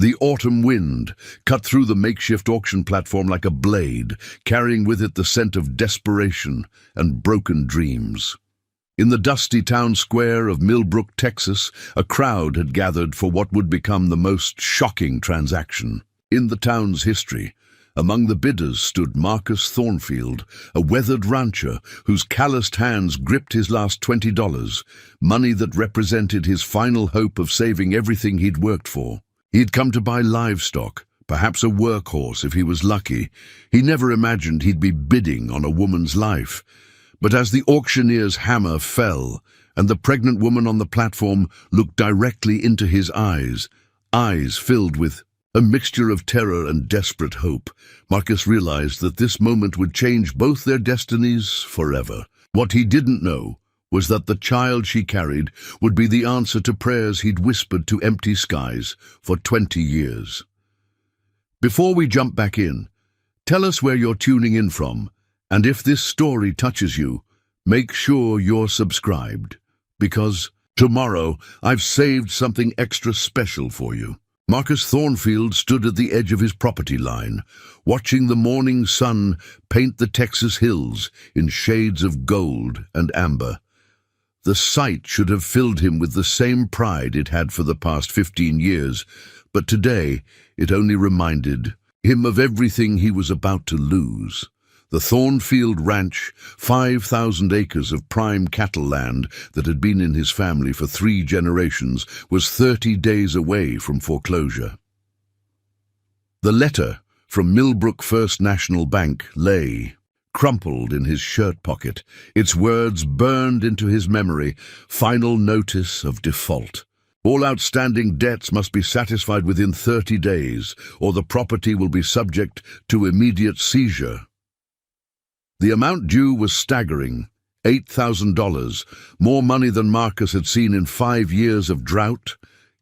The autumn wind cut through the makeshift auction platform like a blade, carrying with it the scent of desperation and broken dreams. In the dusty town square of Millbrook, Texas, a crowd had gathered for what would become the most shocking transaction in the town's history. Among the bidders stood Marcus Thornfield, a weathered rancher whose calloused hands gripped his last $20, money that represented his final hope of saving everything he'd worked for. He'd come to buy livestock, perhaps a workhorse if he was lucky. He never imagined he'd be bidding on a woman's life. But as the auctioneer's hammer fell, and the pregnant woman on the platform looked directly into his eyes filled with a mixture of terror and desperate hope, Marcus realized that this moment would change both their destinies forever. What he didn't know was that the child she carried would be the answer to prayers he'd whispered to empty skies for 20 years. Before we jump back in, tell us where you're tuning in from, and if this story touches you, make sure you're subscribed, because tomorrow I've saved something extra special for you. Marcus Thornfield stood at the edge of his property line, watching the morning sun paint the Texas hills in shades of gold and amber. The sight should have filled him with the same pride it had for the past 15 years, but today it only reminded him of everything he was about to lose. The Thornfield Ranch, 5,000 acres of prime cattle land that had been in his family for 3 generations, was 30 days away from foreclosure. The letter from Millbrook First National Bank lay crumpled in his shirt pocket, its words burned into his memory: final notice of default. All outstanding debts must be satisfied within 30 days, or the property will be subject to immediate seizure. The amount due was staggering, $8,000, more money than Marcus had seen in 5 years of drought,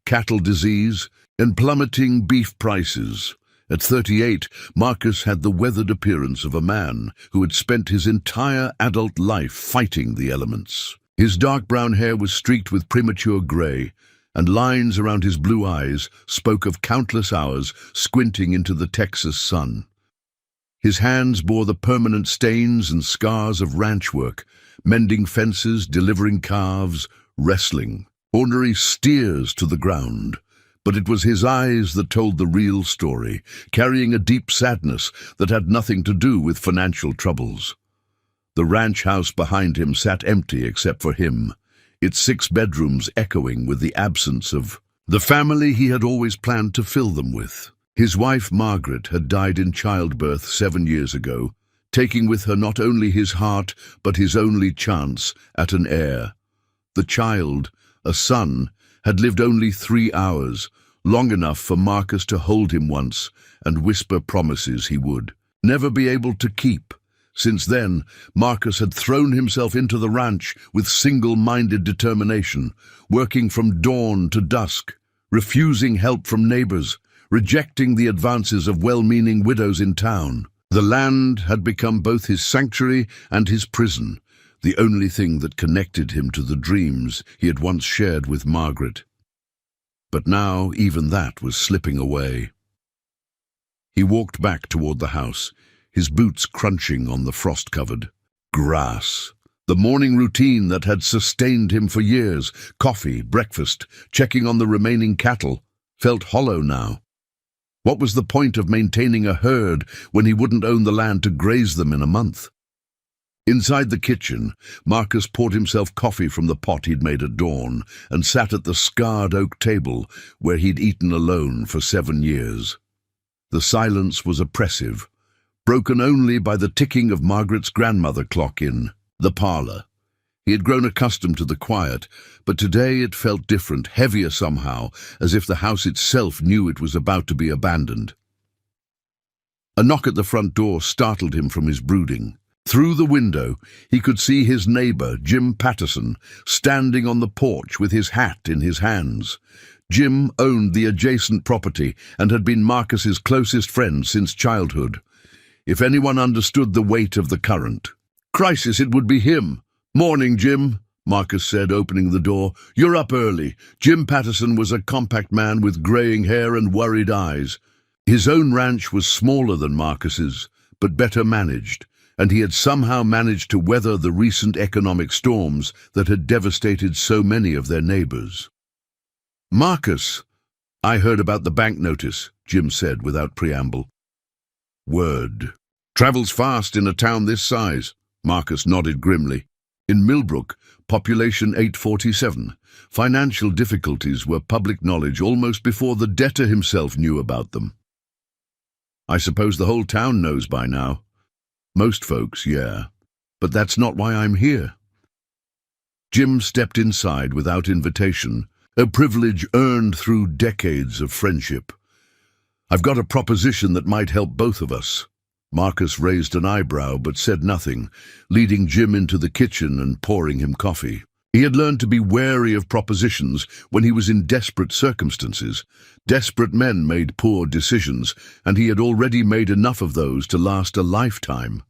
cattle disease, and plummeting beef prices. At 38, Marcus had the weathered appearance of a man who had spent his entire adult life fighting the elements. His dark brown hair was streaked with premature gray, and lines around his blue eyes spoke of countless hours squinting into the Texas sun. His hands bore the permanent stains and scars of ranch work, mending fences, delivering calves, wrestling ornery steers to the ground. But it was his eyes that told the real story, carrying a deep sadness that had nothing to do with financial troubles. The ranch house behind him sat empty except for him, its 6 bedrooms echoing with the absence of the family he had always planned to fill them with. His wife, Margaret, had died in childbirth 7 years ago, taking with her not only his heart but his only chance at an heir. The child, a son, had lived only 3 hours, long enough for Marcus to hold him once and whisper promises he would never be able to keep. Since then, Marcus had thrown himself into the ranch with single-minded determination, working from dawn to dusk, refusing help from neighbors, rejecting the advances of well-meaning widows in town. The land had become both his sanctuary and his prison, the only thing that connected him to the dreams he had once shared with Margaret. But now even that was slipping away. He walked back toward the house, his boots crunching on the frost-covered grass. The morning routine that had sustained him for years, coffee, breakfast, checking on the remaining cattle, felt hollow now. What was the point of maintaining a herd when he wouldn't own the land to graze them in a month? Inside the kitchen, Marcus poured himself coffee from the pot he'd made at dawn and sat at the scarred oak table where he'd eaten alone for 7 years. The silence was oppressive, broken only by the ticking of Margaret's grandmother clock in the parlor. He had grown accustomed to the quiet, but today it felt different, heavier somehow, as if the house itself knew it was about to be abandoned. A knock at the front door startled him from his brooding. Through the window, he could see his neighbor, Jim Patterson, standing on the porch with his hat in his hands. Jim owned the adjacent property and had been Marcus's closest friend since childhood. If anyone understood the weight of the current crisis, it would be him. "Morning, Jim," Marcus said, opening the door. "You're up early." Jim Patterson was a compact man with graying hair and worried eyes. His own ranch was smaller than Marcus's, but better managed, and he had somehow managed to weather the recent economic storms that had devastated so many of their neighbors. "Marcus, I heard about the bank notice," Jim said without preamble. "Word. Travels fast in a town this size." Marcus nodded grimly. In Millbrook, population 847, financial difficulties were public knowledge almost before the debtor himself knew about them. "I suppose the whole town knows by now." "Most folks, yeah. But that's not why I'm here." Jim stepped inside without invitation, a privilege earned through decades of friendship. "I've got a proposition that might help both of us." Marcus raised an eyebrow but said nothing, leading Jim into the kitchen and pouring him coffee. He had learned to be wary of propositions when he was in desperate circumstances. Desperate men made poor decisions, and he had already made enough of those to last a lifetime.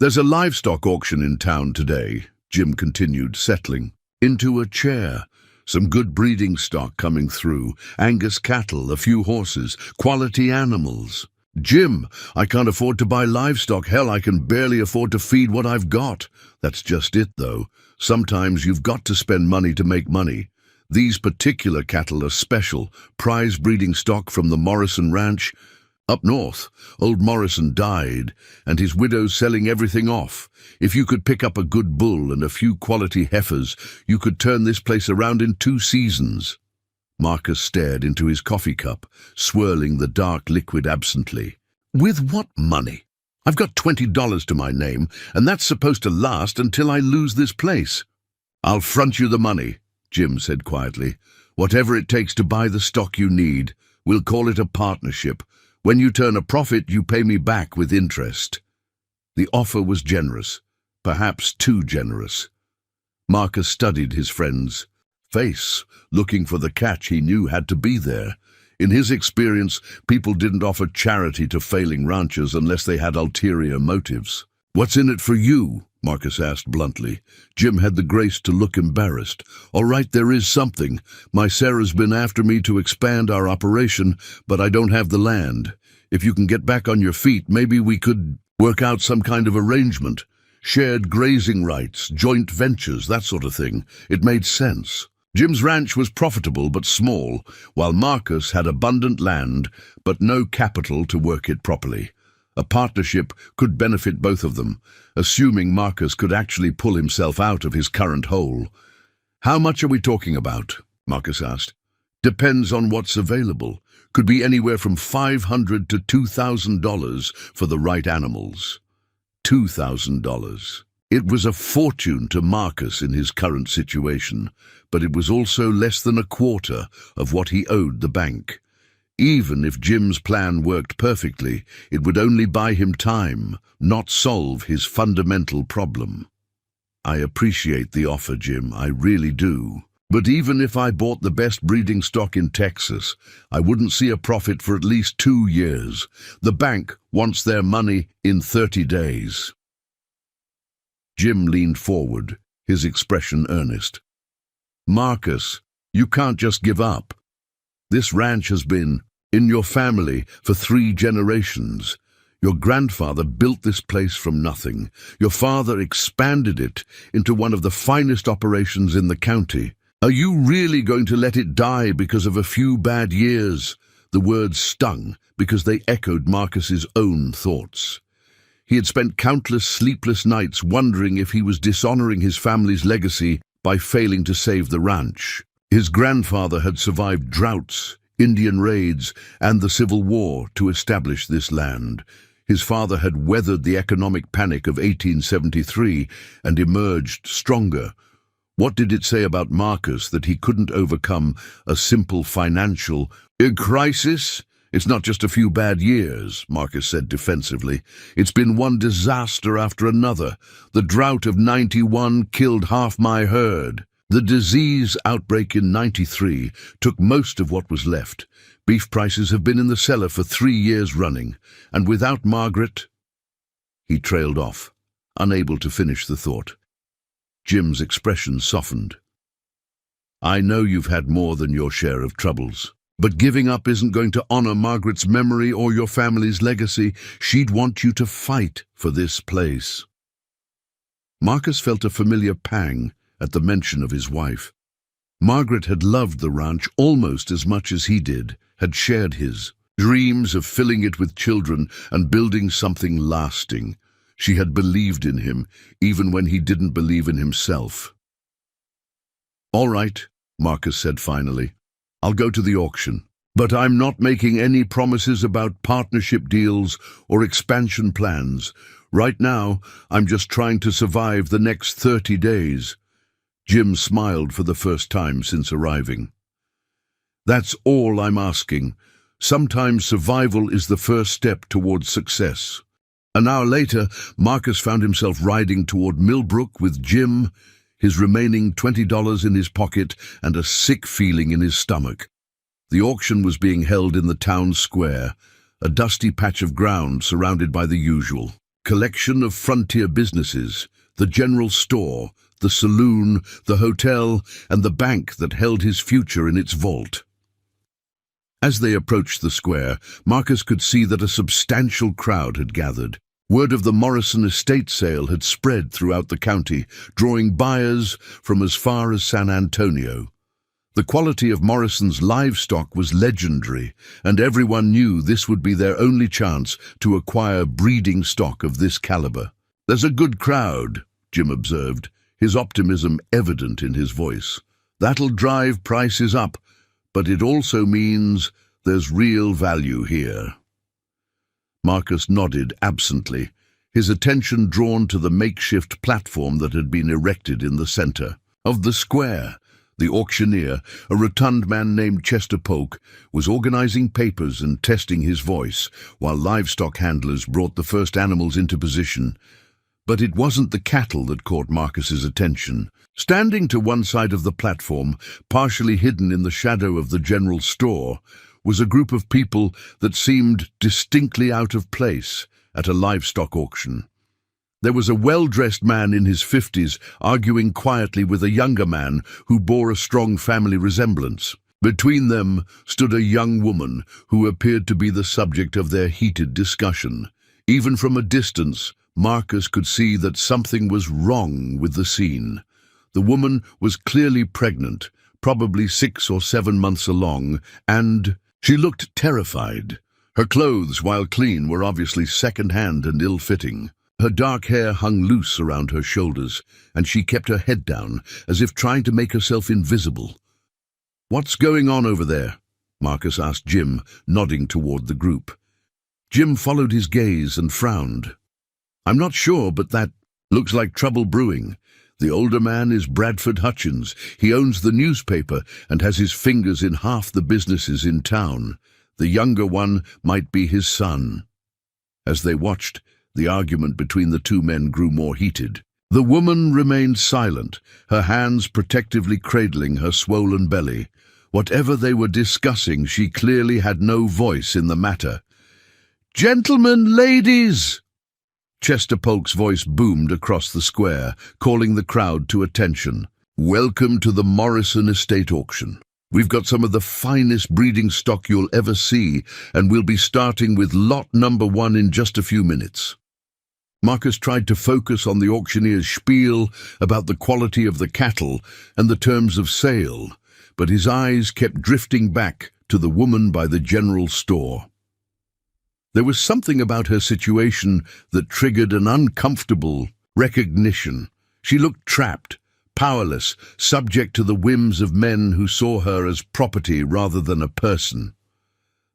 "There's a livestock auction in town today," Jim continued, settling into a chair. "Some good breeding stock coming through, Angus cattle, a few horses, quality animals." "Jim, I can't afford to buy livestock. Hell, I can barely afford to feed what I've got." "That's just it, though. Sometimes you've got to spend money to make money. These particular cattle are special, prize breeding stock from the Morrison Ranch. Up north, old Morrison died, and his widow's selling everything off. If you could pick up a good bull and a few quality heifers, you could turn this place around in 2 seasons. Marcus stared into his coffee cup, swirling the dark liquid absently. "With what money? I've got $20 to my name, and that's supposed to last until I lose this place." "I'll front you the money," Jim said quietly. "Whatever it takes to buy the stock you need. We'll call it a partnership. When you turn a profit, you pay me back with interest." The offer was generous, perhaps too generous. Marcus studied his friend's face, looking for the catch he knew had to be there. In his experience, people didn't offer charity to failing ranchers unless they had ulterior motives. "What's in it for you?" Marcus asked bluntly. Jim had the grace to look embarrassed. "All right, there is something. My Sarah's been after me to expand our operation, but I don't have the land. If you can get back on your feet, maybe we could work out some kind of arrangement. Shared grazing rights, joint ventures, that sort of thing." It made sense. Jim's ranch was profitable but small, while Marcus had abundant land but no capital to work it properly. A partnership could benefit both of them, assuming Marcus could actually pull himself out of his current hole. "How much are we talking about?" Marcus asked. "Depends on what's available. Could be anywhere from $500 to $2,000 for the right animals." $2,000. It was a fortune to Marcus in his current situation, but it was also less than a quarter of what he owed the bank. Even if Jim's plan worked perfectly, it would only buy him time, not solve his fundamental problem. "I appreciate the offer, Jim, I really do. But even if I bought the best breeding stock in Texas, I wouldn't see a profit for at least 2 years. The bank wants their money in 30 days. Jim leaned forward, his expression earnest. "Marcus, you can't just give up. This ranch has been in your family for 3 generations. Your grandfather built this place from nothing. Your father expanded it into one of the finest operations in the county. Are you really going to let it die because of a few bad years?" The words stung because they echoed Marcus's own thoughts. He had spent countless sleepless nights wondering if he was dishonoring his family's legacy by failing to save the ranch. His grandfather had survived droughts, Indian raids, and the Civil War to establish this land. His father had weathered the economic panic of 1873 and emerged stronger. What did it say about Marcus that he couldn't overcome a simple financial crisis? "It's not just a few bad years," Marcus said defensively. "It's been one disaster after another. The drought of 91 killed half my herd. The disease outbreak in 93 took most of what was left. Beef prices have been in the cellar for 3 years running. And without Margaret—" He trailed off, unable to finish the thought. Jim's expression softened. "I know you've had more than your share of troubles, but giving up isn't going to honor Margaret's memory or your family's legacy. She'd want you to fight for this place." Marcus felt a familiar pang at the mention of his wife. Margaret had loved the ranch almost as much as he did, had shared his dreams of filling it with children and building something lasting. She had believed in him, even when he didn't believe in himself. "All right," Marcus said finally. "I'll go to the auction. But I'm not making any promises about partnership deals or expansion plans. Right now, I'm just trying to survive the next 30 days. Jim smiled for the first time since arriving. "That's all I'm asking. Sometimes survival is the first step towards success." An hour later, Marcus found himself riding toward Millbrook with Jim, his remaining $20 in his pocket and a sick feeling in his stomach. The auction was being held in the town square, a dusty patch of ground surrounded by the usual collection of frontier businesses, the general store, the saloon, the hotel, and the bank that held his future in its vault. As they approached the square, Marcus could see that a substantial crowd had gathered. Word of the Morrison estate sale had spread throughout the county, drawing buyers from as far as San Antonio. The quality of Morrison's livestock was legendary, and everyone knew this would be their only chance to acquire breeding stock of this caliber. "There's a good crowd," Jim observed, his optimism evident in his voice. "That'll drive prices up, but it also means there's real value here." Marcus nodded absently, his attention drawn to the makeshift platform that had been erected in the center of the square. The auctioneer, a rotund man named Chester Polk, was organizing papers and testing his voice, while livestock handlers brought the first animals into position. But it wasn't the cattle that caught Marcus's attention. Standing to one side of the platform, partially hidden in the shadow of the general store, was a group of people that seemed distinctly out of place at a livestock auction. There was a well-dressed man in his 50s arguing quietly with a younger man who bore a strong family resemblance. Between them stood a young woman who appeared to be the subject of their heated discussion. Even from a distance, Marcus could see that something was wrong with the scene. The woman was clearly pregnant, probably 6 or 7 months along, and she looked terrified. Her clothes, while clean, were obviously second-hand and ill-fitting. Her dark hair hung loose around her shoulders, and she kept her head down, as if trying to make herself invisible. "What's going on over there?" Marcus asked Jim, nodding toward the group. Jim followed his gaze and frowned. "I'm not sure, but that looks like trouble brewing. The older man is Bradford Hutchins. He owns the newspaper and has his fingers in half the businesses in town. The younger one might be his son." As they watched, the argument between the two men grew more heated. The woman remained silent, her hands protectively cradling her swollen belly. Whatever they were discussing, she clearly had no voice in the matter. "Gentlemen, ladies!" Chester Polk's voice boomed across the square, calling the crowd to attention. "Welcome to the Morrison Estate Auction. We've got some of the finest breeding stock you'll ever see, and we'll be starting with lot number 1 in just a few minutes." Marcus tried to focus on the auctioneer's spiel about the quality of the cattle and the terms of sale, but his eyes kept drifting back to the woman by the general store. There was something about her situation that triggered an uncomfortable recognition. She looked trapped, powerless, subject to the whims of men who saw her as property rather than a person.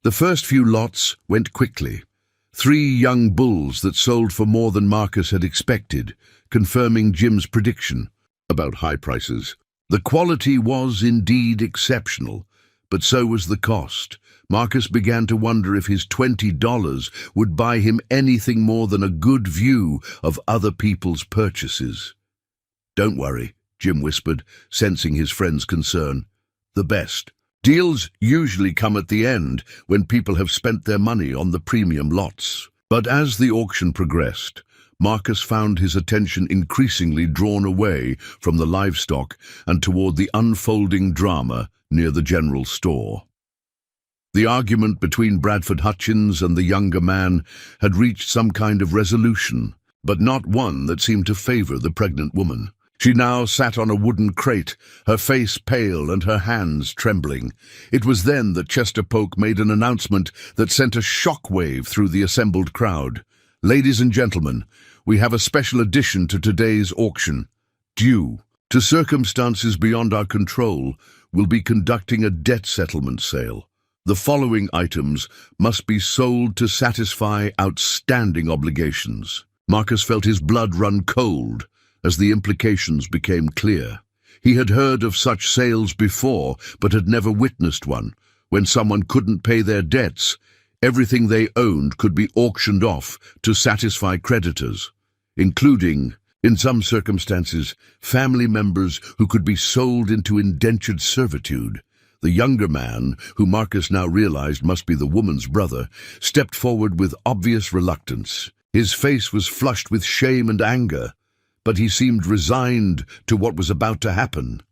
The first few lots went quickly. 3 young bulls that sold for more than Marcus had expected, confirming Jim's prediction about high prices. The quality was indeed exceptional, but so was the cost. Marcus began to wonder if his $20 would buy him anything more than a good view of other people's purchases. "Don't worry," Jim whispered, sensing his friend's concern. "The best. Deals usually come at the end, when people have spent their money on the premium lots." But as the auction progressed, Marcus found his attention increasingly drawn away from the livestock and toward the unfolding drama near the general store. The argument between Bradford Hutchins and the younger man had reached some kind of resolution, but not one that seemed to favor the pregnant woman. She now sat on a wooden crate, her face pale and her hands trembling. It was then that Chester Polk made an announcement that sent a shockwave through the assembled crowd. "Ladies and gentlemen, we have a special addition to today's auction. Due to circumstances beyond our control, we'll be conducting a debt settlement sale. The following items must be sold to satisfy outstanding obligations." Marcus felt his blood run cold as the implications became clear. He had heard of such sales before, but had never witnessed one. When someone couldn't pay their debts, everything they owned could be auctioned off to satisfy creditors, including, in some circumstances, family members who could be sold into indentured servitude. The younger man, who Marcus now realized must be the woman's brother, stepped forward with obvious reluctance. His face was flushed with shame and anger, but he seemed resigned to what was about to happen.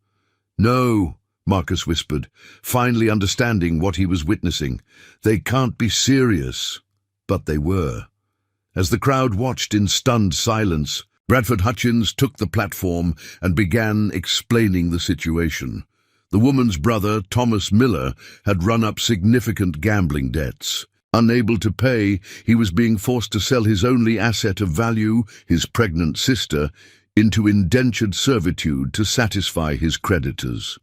"No," Marcus whispered, finally understanding what he was witnessing. "They can't be serious." But they were. As the crowd watched in stunned silence, Bradford Hutchins took the platform and began explaining the situation. The woman's brother, Thomas Miller, had run up significant gambling debts. Unable to pay, he was being forced to sell his only asset of value, his pregnant sister, into indentured servitude to satisfy his creditors.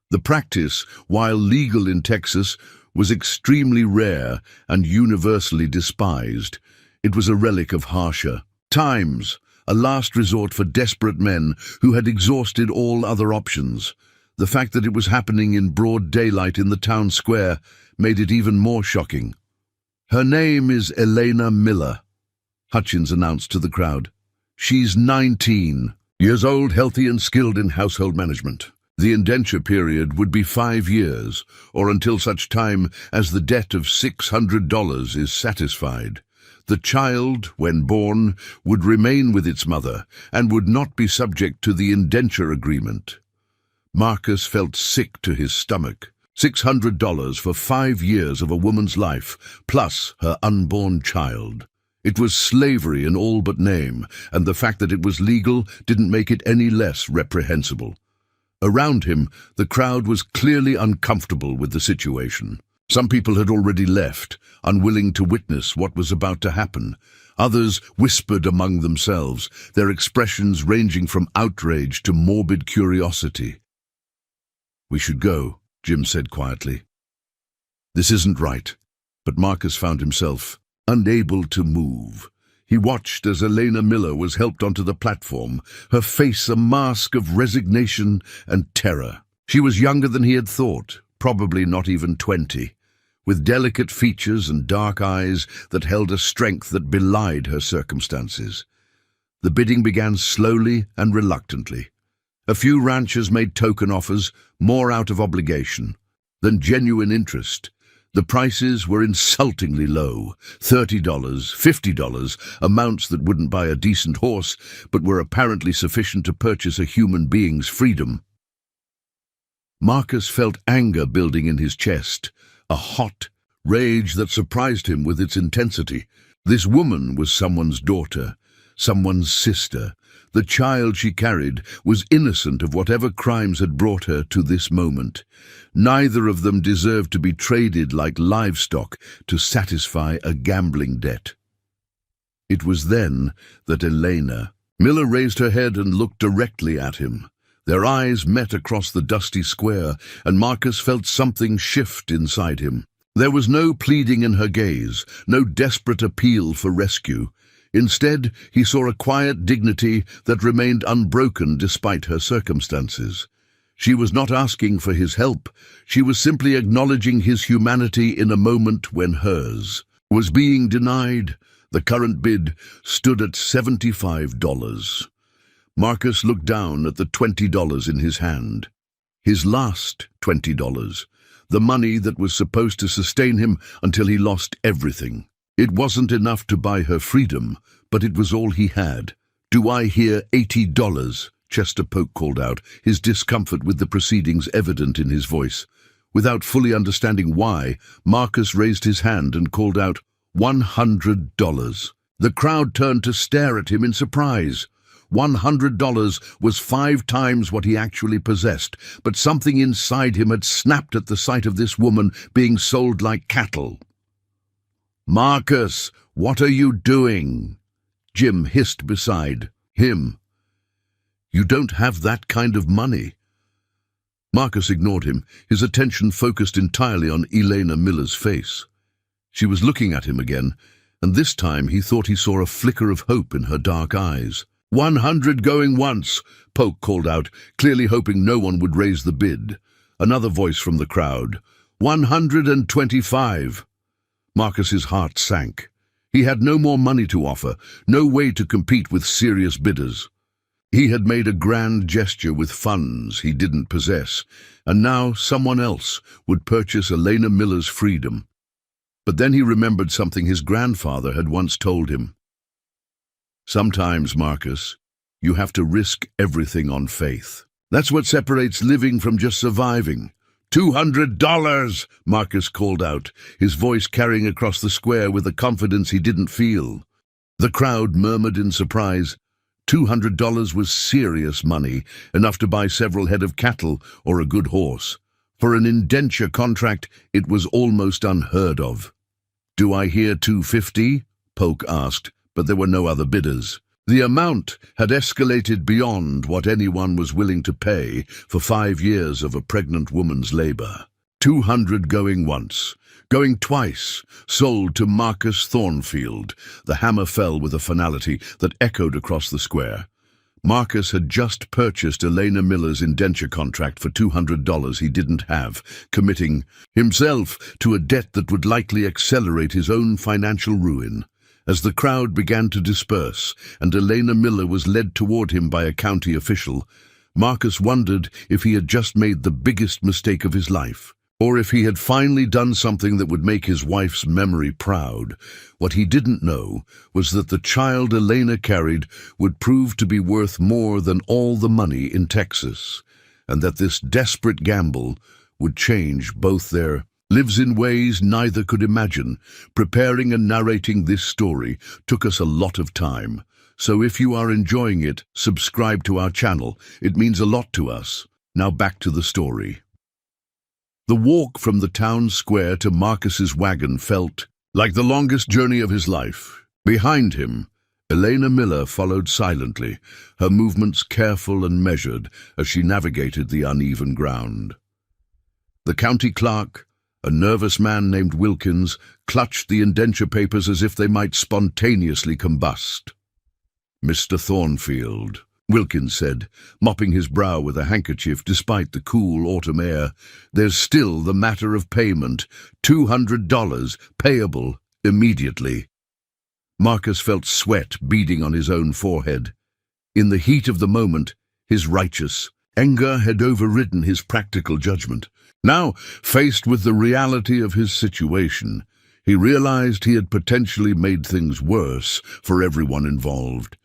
The practice, while legal in Texas, was extremely rare and universally despised. It was a relic of harsher times, a last resort for desperate men who had exhausted all other options. The fact that it was happening in broad daylight in the town square made it even more shocking. "Her name is Elena Miller," Hutchins announced to the crowd. "She's 19 years old, healthy and skilled in household management. The indenture period would be 5 years, or until such time as the debt of $600 is satisfied. The child, when born, would remain with its mother and would not be subject to the indenture agreement." Marcus felt sick to his stomach. $600 for 5 years of a woman's life, plus her unborn child. It was slavery in all but name, and the fact that it was legal didn't make it any less reprehensible. Around him, the crowd was clearly uncomfortable with the situation. Some people had already left, unwilling to witness what was about to happen. Others whispered among themselves, their expressions ranging from outrage to morbid curiosity. "We should go," Jim said quietly. "This isn't right." But Marcus found himself unable to move. He watched as Elena Miller was helped onto the platform, her face a mask of resignation and terror. She was younger than he had thought, probably not even 20, with delicate features and dark eyes that held a strength that belied her circumstances. The bidding began slowly and reluctantly. A few ranchers made token offers, more out of obligation than genuine interest. The prices were insultingly low, $30, $50, amounts that wouldn't buy a decent horse, but were apparently sufficient to purchase a human being's freedom. Marcus felt anger building in his chest, a hot rage that surprised him with its intensity. This woman was someone's daughter, someone's sister. The child she carried was innocent of whatever crimes had brought her to this moment. Neither of them deserved to be traded like livestock to satisfy a gambling debt. It was then that Elena Miller raised her head and looked directly at him. Their eyes met across the dusty square, and Marcus felt something shift inside him. There was no pleading in her gaze, no desperate appeal for rescue. Instead, he saw a quiet dignity that remained unbroken despite her circumstances. She was not asking for his help. She was simply acknowledging his humanity in a moment when hers was being denied. The current bid stood at $75. Marcus looked down at the $20 in his hand. His last $20, the money that was supposed to sustain him until he lost everything. It wasn't enough to buy her freedom, but it was all he had. "Do I hear $80? Chester Polk called out, his discomfort with the proceedings evident in his voice. Without fully understanding why, Marcus raised his hand and called out, $100. The crowd turned to stare at him in surprise. $100 was 5 times what he actually possessed, but something inside him had snapped at the sight of this woman being sold like cattle. "Marcus, what are you doing?" Jim hissed beside him. "You don't have that kind of money." Marcus ignored him, his attention focused entirely on Elena Miller's face. She was looking at him again, and this time he thought he saw a flicker of hope in her dark eyes. "100 going once," Polk called out, clearly hoping no one would raise the bid. Another voice from the crowd, "125. Marcus's heart sank. He had no more money to offer, no way to compete with serious bidders. He had made a grand gesture with funds he didn't possess, and now someone else would purchase Elena Miller's freedom. But then he remembered something his grandfather had once told him. "Sometimes, Marcus, you have to risk everything on faith. That's what separates living from just surviving." $200, Marcus called out, his voice carrying across the square with a confidence he didn't feel. The crowd murmured in surprise. $200 was serious money, enough to buy several head of cattle or a good horse. For an indenture contract, it was almost unheard of. "Do I hear 250? Polk asked, but there were no other bidders. The amount had escalated beyond what anyone was willing to pay for 5 years of a pregnant woman's labor. 200 going once, going twice, sold to Marcus Thornfield. The hammer fell with a finality that echoed across the square. Marcus had just purchased Elena Miller's indenture contract for $200 he didn't have, committing himself to a debt that would likely accelerate his own financial ruin. As the crowd began to disperse and Elena Miller was led toward him by a county official, Marcus wondered if he had just made the biggest mistake of his life, or if he had finally done something that would make his wife's memory proud. What he didn't know was that the child Elena carried would prove to be worth more than all the money in Texas, and that this desperate gamble would change both their lives in ways neither could imagine. Preparing and narrating this story took us a lot of time, so if you are enjoying it, subscribe to our channel. It means a lot to us. Now back to the story. The walk from the town square to Marcus's wagon felt like the longest journey of his life. Behind him, Elena Miller followed silently, her movements careful and measured as she navigated the uneven ground. The county clerk, a nervous man named Wilkins, clutched the indenture papers as if they might spontaneously combust. "Mr. Thornfield," Wilkins said, mopping his brow with a handkerchief despite the cool autumn air, "there's still the matter of payment. $200, payable immediately." Marcus felt sweat beading on his own forehead. In the heat of the moment, his righteous anger had overridden his practical judgment. Now, faced with the reality of his situation, he realized he had potentially made things worse for everyone involved.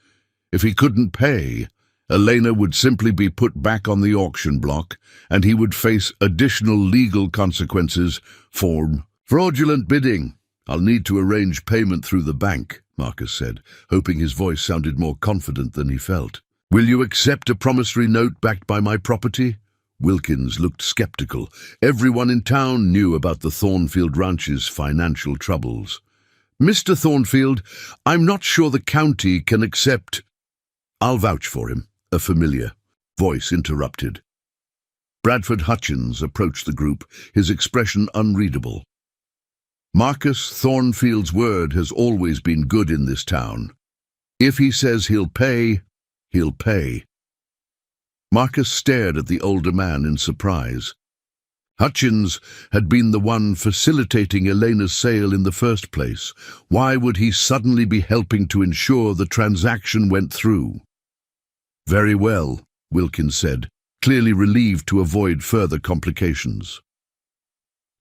If he couldn't pay, Elena would simply be put back on the auction block, and he would face additional legal consequences for fraudulent bidding. "I'll need to arrange payment through the bank," Marcus said, hoping his voice sounded more confident than he felt. "Will you accept a promissory note backed by my property?" Wilkins looked skeptical. Everyone in town knew about the Thornfield Ranch's financial troubles. "Mr. Thornfield, I'm not sure the county can accept—" "I'll vouch for him," a familiar voice interrupted. Bradford Hutchins approached the group, his expression unreadable. "Marcus Thornfield's word has always been good in this town. If he says he'll pay, he'll pay." Marcus stared at the older man in surprise. Hutchins had been the one facilitating Elena's sale in the first place. Why would he suddenly be helping to ensure the transaction went through? "Very well," Wilkins said, clearly relieved to avoid further complications.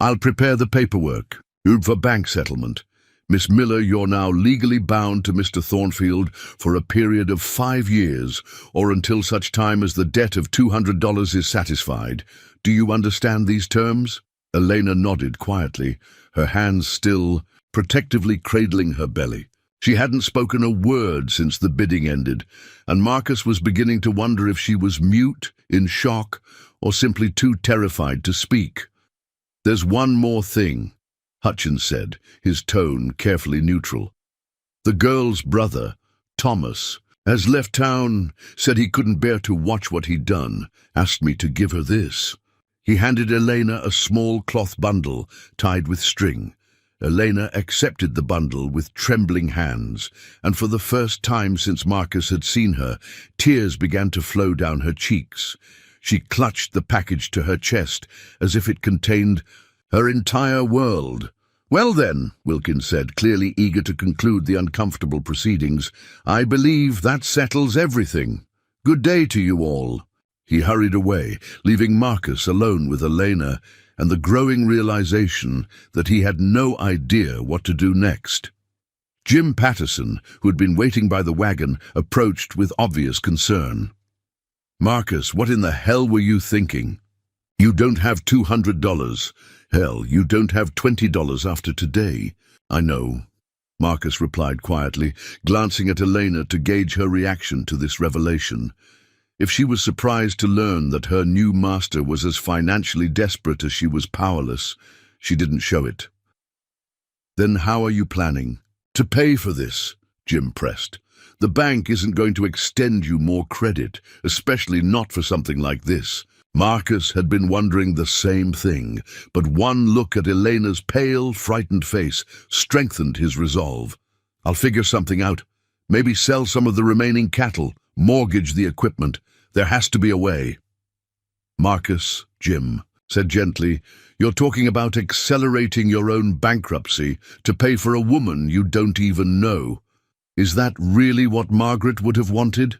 "I'll prepare the paperwork for bank settlement. Miss Miller, you're now legally bound to Mr. Thornfield for a period of 5 years, or until such time as the debt of $200 is satisfied. Do you understand these terms?" Elena nodded quietly, her hands still protectively cradling her belly. She hadn't spoken a word since the bidding ended, and Marcus was beginning to wonder if she was mute, in shock, or simply too terrified to speak. "There's one more thing," Hutchins said, his tone carefully neutral. "The girl's brother, Thomas, has left town, said he couldn't bear to watch what he'd done, asked me to give her this." He handed Elena a small cloth bundle tied with string. Elena accepted the bundle with trembling hands, and for the first time since Marcus had seen her, tears began to flow down her cheeks. She clutched the package to her chest, as if it contained her entire world. "Well then," Wilkins said, clearly eager to conclude the uncomfortable proceedings, "I believe that settles everything. Good day to you all." He hurried away, leaving Marcus alone with Elena and the growing realization that he had no idea what to do next. Jim Patterson, who had been waiting by the wagon, approached with obvious concern. "Marcus, what in the hell were you thinking? You don't have $200. Hell, you don't have $20 after today." "I know," Marcus replied quietly, glancing at Elena to gauge her reaction to this revelation. If she was surprised to learn that her new master was as financially desperate as she was powerless, she didn't show it. "Then how are you planning to pay for this?" Jim pressed. "The bank isn't going to extend you more credit, especially not for something like this." Marcus had been wondering the same thing, but one look at Elena's pale, frightened face strengthened his resolve. "I'll figure something out. Maybe sell some of the remaining cattle, mortgage the equipment. There has to be a way." "Marcus," Jim said gently, "you're talking about accelerating your own bankruptcy to pay for a woman you don't even know. Is that really what Margaret would have wanted?"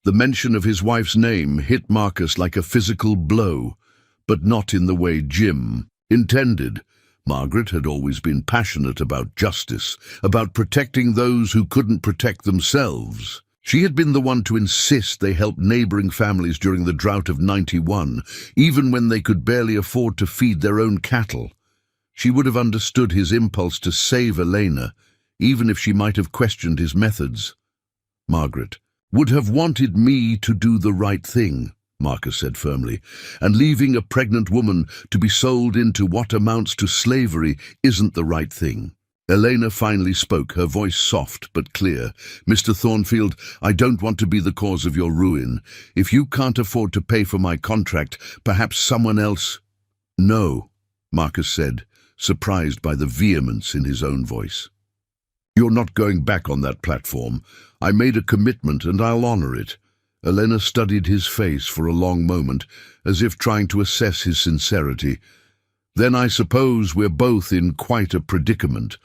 The mention of his wife's name hit Marcus like a physical blow, but not in the way Jim intended. Margaret had always been passionate about justice, about protecting those who couldn't protect themselves. She had been the one to insist they help neighboring families during the drought of '91, even when they could barely afford to feed their own cattle. She would have understood his impulse to save Elena, even if she might have questioned his methods. "Margaret would have wanted me to do the right thing," Marcus said firmly, "and leaving a pregnant woman to be sold into what amounts to slavery isn't the right thing." Elena finally spoke, her voice soft but clear. "Mr. Thornfield, I don't want to be the cause of your ruin. If you can't afford to pay for my contract, perhaps someone else—" "No," Marcus said, surprised by the vehemence in his own voice. "You're not going back on that platform. I made a commitment and I'll honor it." Elena studied his face for a long moment, as if trying to assess his sincerity. "Then I suppose we're both in quite a predicament."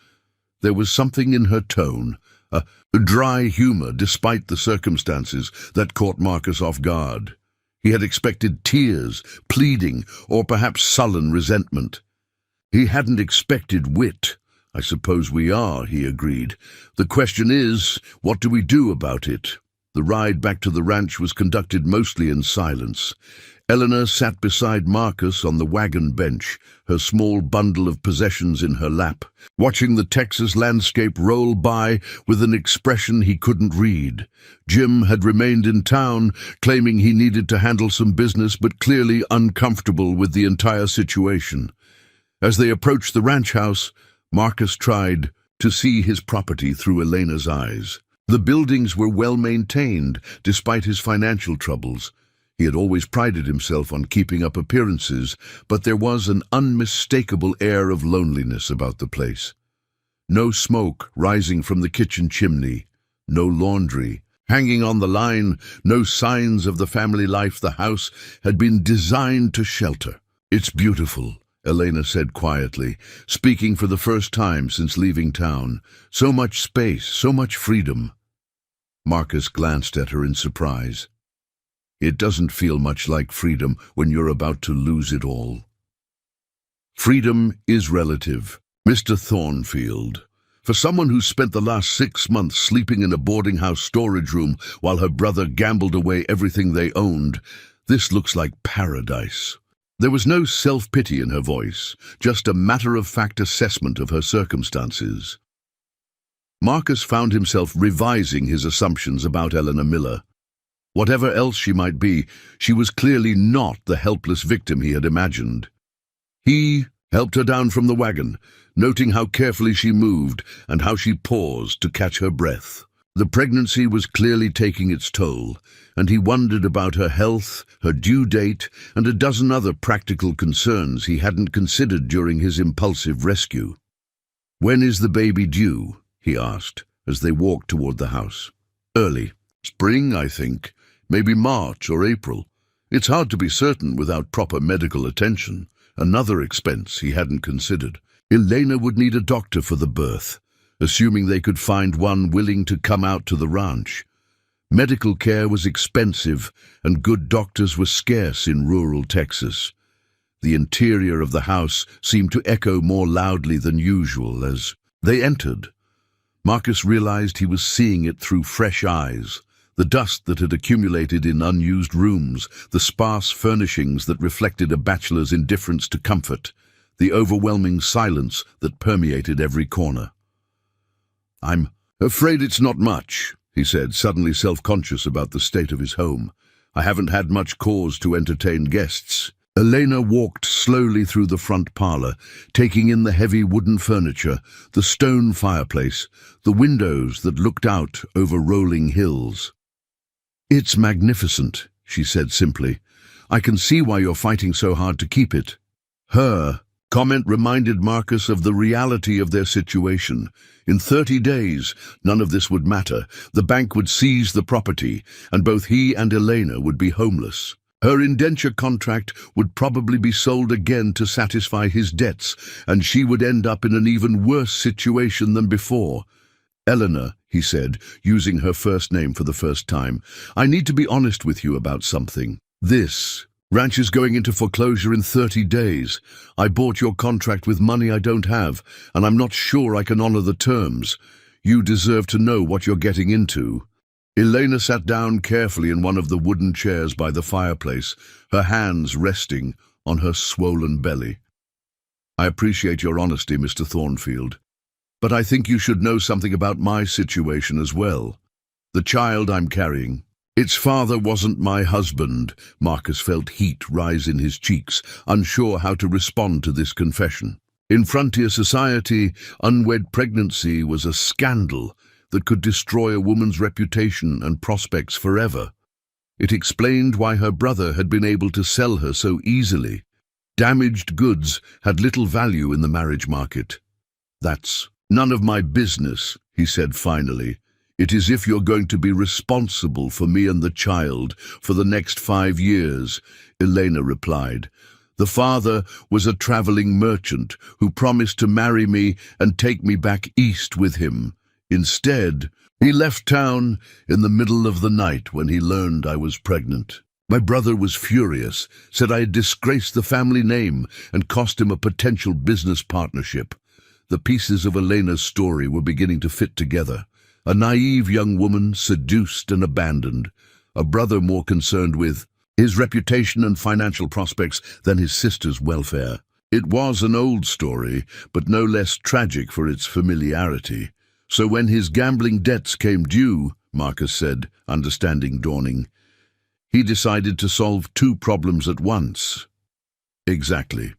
There was something in her tone, a dry humor despite the circumstances, that caught Marcus off guard. He had expected tears, pleading, or perhaps sullen resentment. He hadn't expected wit. "I suppose we are," he agreed. "The question is, what do we do about it?" The ride back to the ranch was conducted mostly in silence. Eleanor sat beside Marcus on the wagon bench, her small bundle of possessions in her lap, watching the Texas landscape roll by with an expression he couldn't read. Jim had remained in town, claiming he needed to handle some business, but clearly uncomfortable with the entire situation. As they approached the ranch house, Marcus tried to see his property through Elena's eyes. The buildings were well maintained, despite his financial troubles. He had always prided himself on keeping up appearances, but there was an unmistakable air of loneliness about the place. No smoke rising from the kitchen chimney, no laundry hanging on the line, no signs of the family life the house had been designed to shelter. "It's beautiful," Elena said quietly, speaking for the first time since leaving town. "So much space, so much freedom." Marcus glanced at her in surprise. "It doesn't feel much like freedom when you're about to lose it all." "Freedom is relative, Mr. Thornfield. For someone who spent the last 6 months sleeping in a boarding house storage room while her brother gambled away everything they owned, this looks like paradise. There was no self-pity in her voice, just a matter-of-fact assessment of her circumstances. Marcus found himself revising his assumptions about Eleanor Miller. Whatever else she might be, she was clearly not the helpless victim he had imagined. He helped her down from the wagon, noting how carefully she moved and how she paused to catch her breath. The pregnancy was clearly taking its toll, and he wondered about her health, her due date, and a dozen other practical concerns he hadn't considered during his impulsive rescue. "When is the baby due?" he asked, as they walked toward the house. "Early. Spring, I think. Maybe March or April. It's hard to be certain without proper medical attention." Another expense he hadn't considered. Elena would need a doctor for the birth, assuming they could find one willing to come out to the ranch. Medical care was expensive, and good doctors were scarce in rural Texas. The interior of the house seemed to echo more loudly than usual as they entered. Marcus realized he was seeing it through fresh eyes. The dust that had accumulated in unused rooms, the sparse furnishings that reflected a bachelor's indifference to comfort, the overwhelming silence that permeated every corner. "I'm afraid it's not much," he said, suddenly self-conscious about the state of his home. "I haven't had much cause to entertain guests." Elena walked slowly through the front parlor, taking in the heavy wooden furniture, the stone fireplace, the windows that looked out over rolling hills. "It's magnificent," she said simply. "I can see why you're fighting so hard to keep it." Her comment reminded Marcus of the reality of their situation. In 30 days, none of this would matter. The bank would seize the property, and both he and Elena would be homeless. Her indenture contract would probably be sold again to satisfy his debts, and she would end up in an even worse situation than before. "Eleanor," he said, using her first name for the first time, "I need to be honest with you about something. This ranch is going into foreclosure in 30 days. I bought your contract with money I don't have, and I'm not sure I can honor the terms. You deserve to know what you're getting into." Elena sat down carefully in one of the wooden chairs by the fireplace, her hands resting on her swollen belly. "I appreciate your honesty, Mr. Thornfield. But I think you should know something about my situation as well. The child I'm carrying. Its father wasn't my husband." Marcus felt heat rise in his cheeks, unsure how to respond to this confession. In frontier society, unwed pregnancy was a scandal that could destroy a woman's reputation and prospects forever. It explained why her brother had been able to sell her so easily. Damaged goods had little value in the marriage market. "That's none of my business," he said finally. "It is if you're going to be responsible for me and the child for the next 5 years," Elena replied. "The father was a traveling merchant who promised to marry me and take me back east with him. Instead, he left town in the middle of the night when he learned I was pregnant. My brother was furious, said I had disgraced the family name and cost him a potential business partnership." The pieces of Elena's story were beginning to fit together. A naive young woman, seduced and abandoned. A brother more concerned with his reputation and financial prospects than his sister's welfare. It was an old story, but no less tragic for its familiarity. "So when his gambling debts came due," Marcus said, understanding dawning, "he decided to solve 2 problems at once." "Exactly.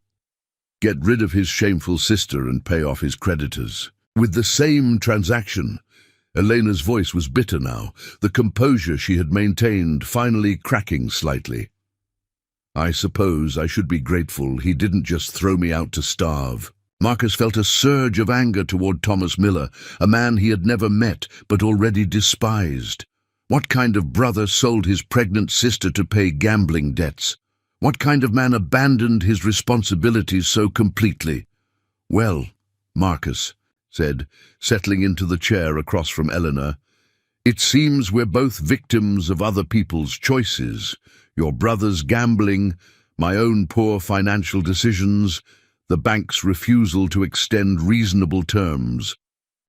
Get rid of his shameful sister and pay off his creditors." With the same transaction, Elena's voice was bitter now, the composure she had maintained finally cracking slightly. "I suppose I should be grateful he didn't just throw me out to starve." Marcus felt a surge of anger toward Thomas Miller, a man he had never met but already despised. What kind of brother sold his pregnant sister to pay gambling debts? What kind of man abandoned his responsibilities so completely? "Well," Marcus said, settling into the chair across from Eleanor, "it seems we're both victims of other people's choices. Your brother's gambling, my own poor financial decisions, the bank's refusal to extend reasonable terms.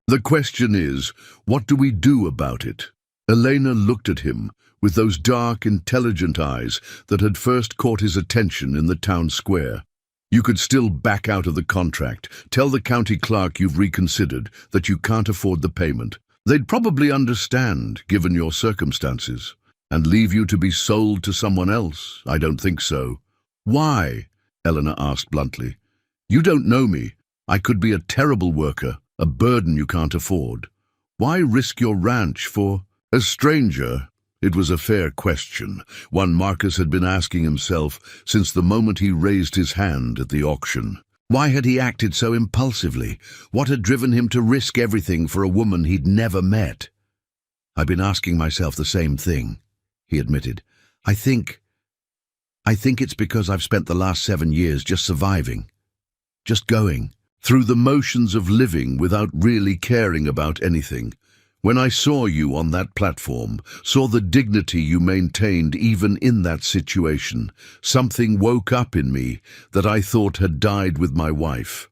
The question is, what do we do about it? Elena looked at him with those dark, intelligent eyes that had first caught his attention in the town square. You could still back out of the contract, tell the county clerk you've reconsidered, that you can't afford the payment. They'd probably understand, given your circumstances. And leave you to be sold to someone else? I don't think so. Why? Eleanor asked bluntly. You don't know me. I could be a terrible worker, a burden you can't afford. Why risk your ranch for a stranger? It was a fair question, one Marcus had been asking himself since the moment he raised his hand at the auction. Why had he acted so impulsively? What had driven him to risk everything for a woman he'd never met? I've been asking myself the same thing, he admitted. I think it's because I've spent the last 7 years just surviving, just going through the motions of living without really caring about anything. When I saw you on that platform, saw the dignity you maintained even in that situation, something woke up in me that I thought had died with my wife.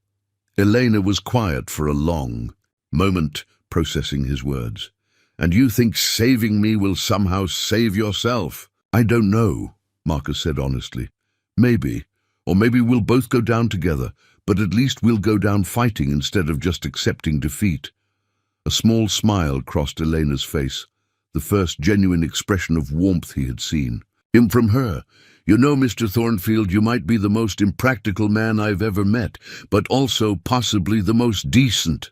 Elena was quiet for a long moment, processing his words. And you think saving me will somehow save yourself? I don't know, Marcus said honestly. Maybe, or maybe we'll both go down together, but at least we'll go down fighting instead of just accepting defeat. A small smile crossed Elena's face, the first genuine expression of warmth he had seen. From her, you know, Mr. Thornfield, you might be the most impractical man I've ever met, but also possibly the most decent.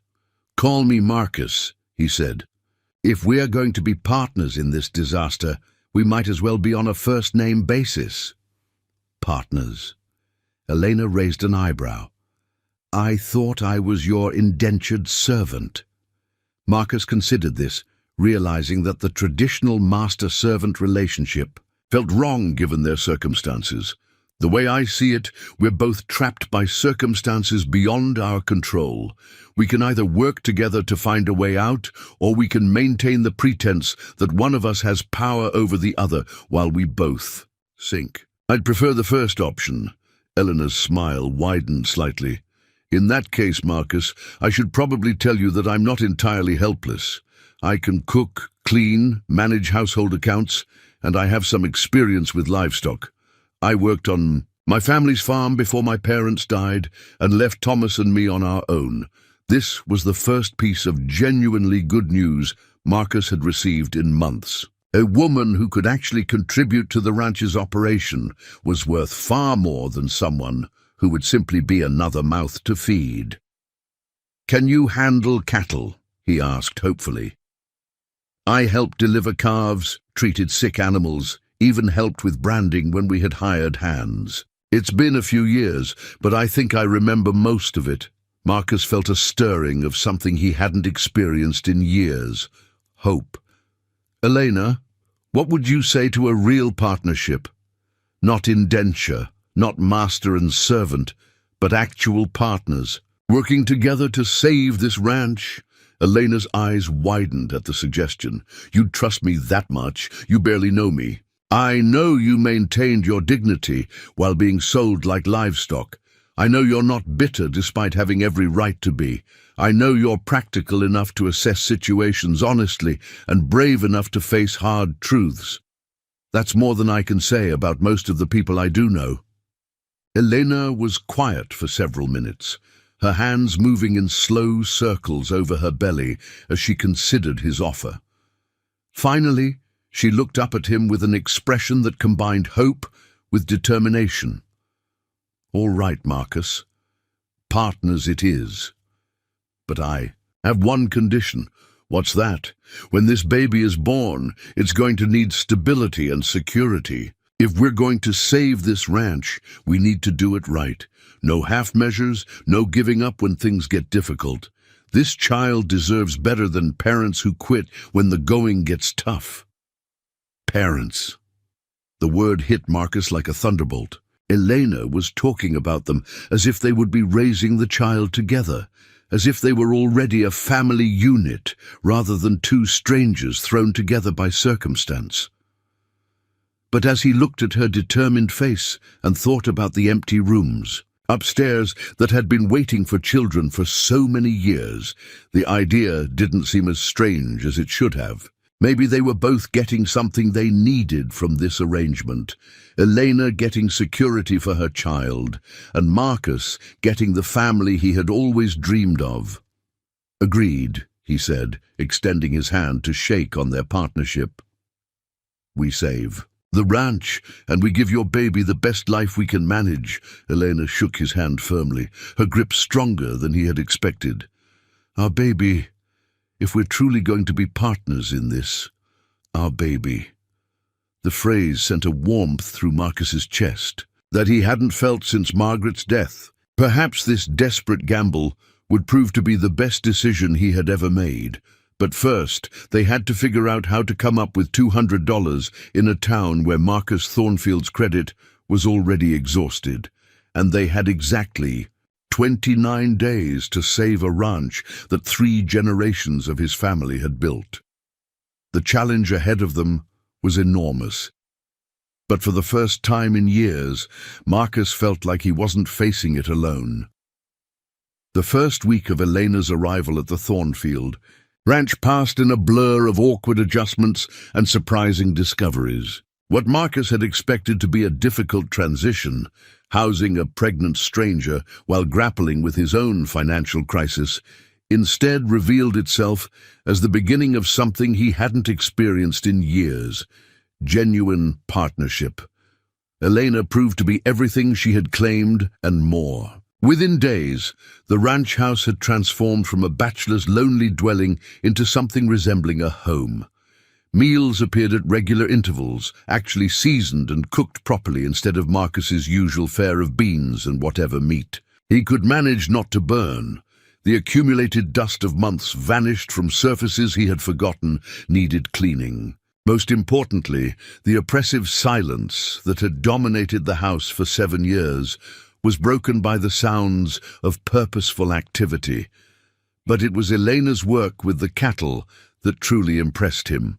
Call me Marcus, he said. If we are going to be partners in this disaster, we might as well be on a first-name basis. Partners. Elena raised an eyebrow. I thought I was your indentured servant. Marcus considered this, realizing that the traditional master-servant relationship felt wrong given their circumstances. The way I see it, we're both trapped by circumstances beyond our control. We can either work together to find a way out, or we can maintain the pretense that one of us has power over the other while we both sink. I'd prefer the first option. Eleanor's smile widened slightly. In that case, Marcus, I should probably tell you that I'm not entirely helpless. I can cook, clean, manage household accounts, and I have some experience with livestock. I worked on my family's farm before my parents died and left Thomas and me on our own. This was the first piece of genuinely good news Marcus had received in months. A woman who could actually contribute to the ranch's operation was worth far more than someone who would simply be another mouth to feed. Can you handle cattle? He asked hopefully. I helped deliver calves, treated sick animals, even helped with branding when we had hired hands. It's been a few years, but I think I remember most of it. Marcus felt a stirring of something he hadn't experienced in years. Hope. Elena, what would you say to a real partnership? Not indenture, not master and servant, but actual partners, working together to save this ranch. Elena's eyes widened at the suggestion. You'd trust me that much? You barely know me. I know you maintained your dignity while being sold like livestock. I know you're not bitter despite having every right to be. I know you're practical enough to assess situations honestly and brave enough to face hard truths. That's more than I can say about most of the people I do know. Elena was quiet for several minutes, her hands moving in slow circles over her belly as she considered his offer. Finally, she looked up at him with an expression that combined hope with determination. All right, Marcus. Partners it is. But I have one condition. What's that? When this baby is born, it's going to need stability and security. If we're going to save this ranch, we need to do it right. No half measures, no giving up when things get difficult. This child deserves better than parents who quit when the going gets tough. Parents. The word hit Marcus like a thunderbolt. Elena was talking about them as if they would be raising the child together, as if they were already a family unit rather than two strangers thrown together by circumstance. But as he looked at her determined face and thought about the empty rooms, upstairs that had been waiting for children for so many years. The idea didn't seem as strange as it should have. Maybe they were both getting something they needed from this arrangement. Elena getting security for her child, and Marcus getting the family he had always dreamed of. "Agreed," he said, extending his hand to shake on their partnership. "We save the ranch, and we give your baby the best life we can manage." Elena shook his hand firmly, her grip stronger than he had expected. "Our baby, if we're truly going to be partners in this, our baby." The phrase sent a warmth through Marcus's chest that he hadn't felt since Margaret's death. Perhaps this desperate gamble would prove to be the best decision he had ever made. But first, they had to figure out how to come up with $200 in a town where Marcus Thornfield's credit was already exhausted, and they had exactly 29 days to save a ranch that 3 generations of his family had built. The challenge ahead of them was enormous. But for the first time in years, Marcus felt like he wasn't facing it alone. The first week of Elena's arrival at the Thornfield ranch passed in a blur of awkward adjustments and surprising discoveries. What Marcus had expected to be a difficult transition, housing a pregnant stranger while grappling with his own financial crisis, instead revealed itself as the beginning of something he hadn't experienced in years: genuine partnership. Elena proved to be everything she had claimed and more. Within days, the ranch house had transformed from a bachelor's lonely dwelling into something resembling a home. Meals appeared at regular intervals, actually seasoned and cooked properly instead of Marcus's usual fare of beans and whatever meat. He could manage not to burn. The accumulated dust of months vanished from surfaces he had forgotten needed cleaning. Most importantly, the oppressive silence that had dominated the house for 7 years was broken by the sounds of purposeful activity. But it was Elena's work with the cattle that truly impressed him.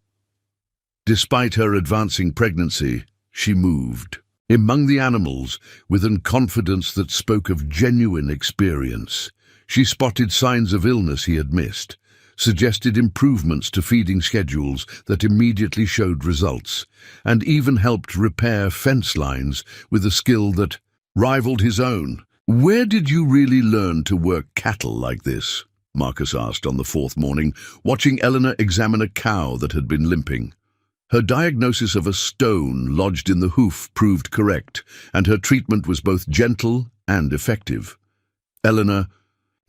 Despite her advancing pregnancy, she moved among the animals with a confidence that spoke of genuine experience. She spotted signs of illness he had missed, suggested improvements to feeding schedules that immediately showed results, and even helped repair fence lines with a skill that rivaled his own. "Where did you really learn to work cattle like this?" Marcus asked on the 4th morning, watching Eleanor examine a cow that had been limping. Her diagnosis of a stone lodged in the hoof proved correct, and her treatment was both gentle and effective. Eleanor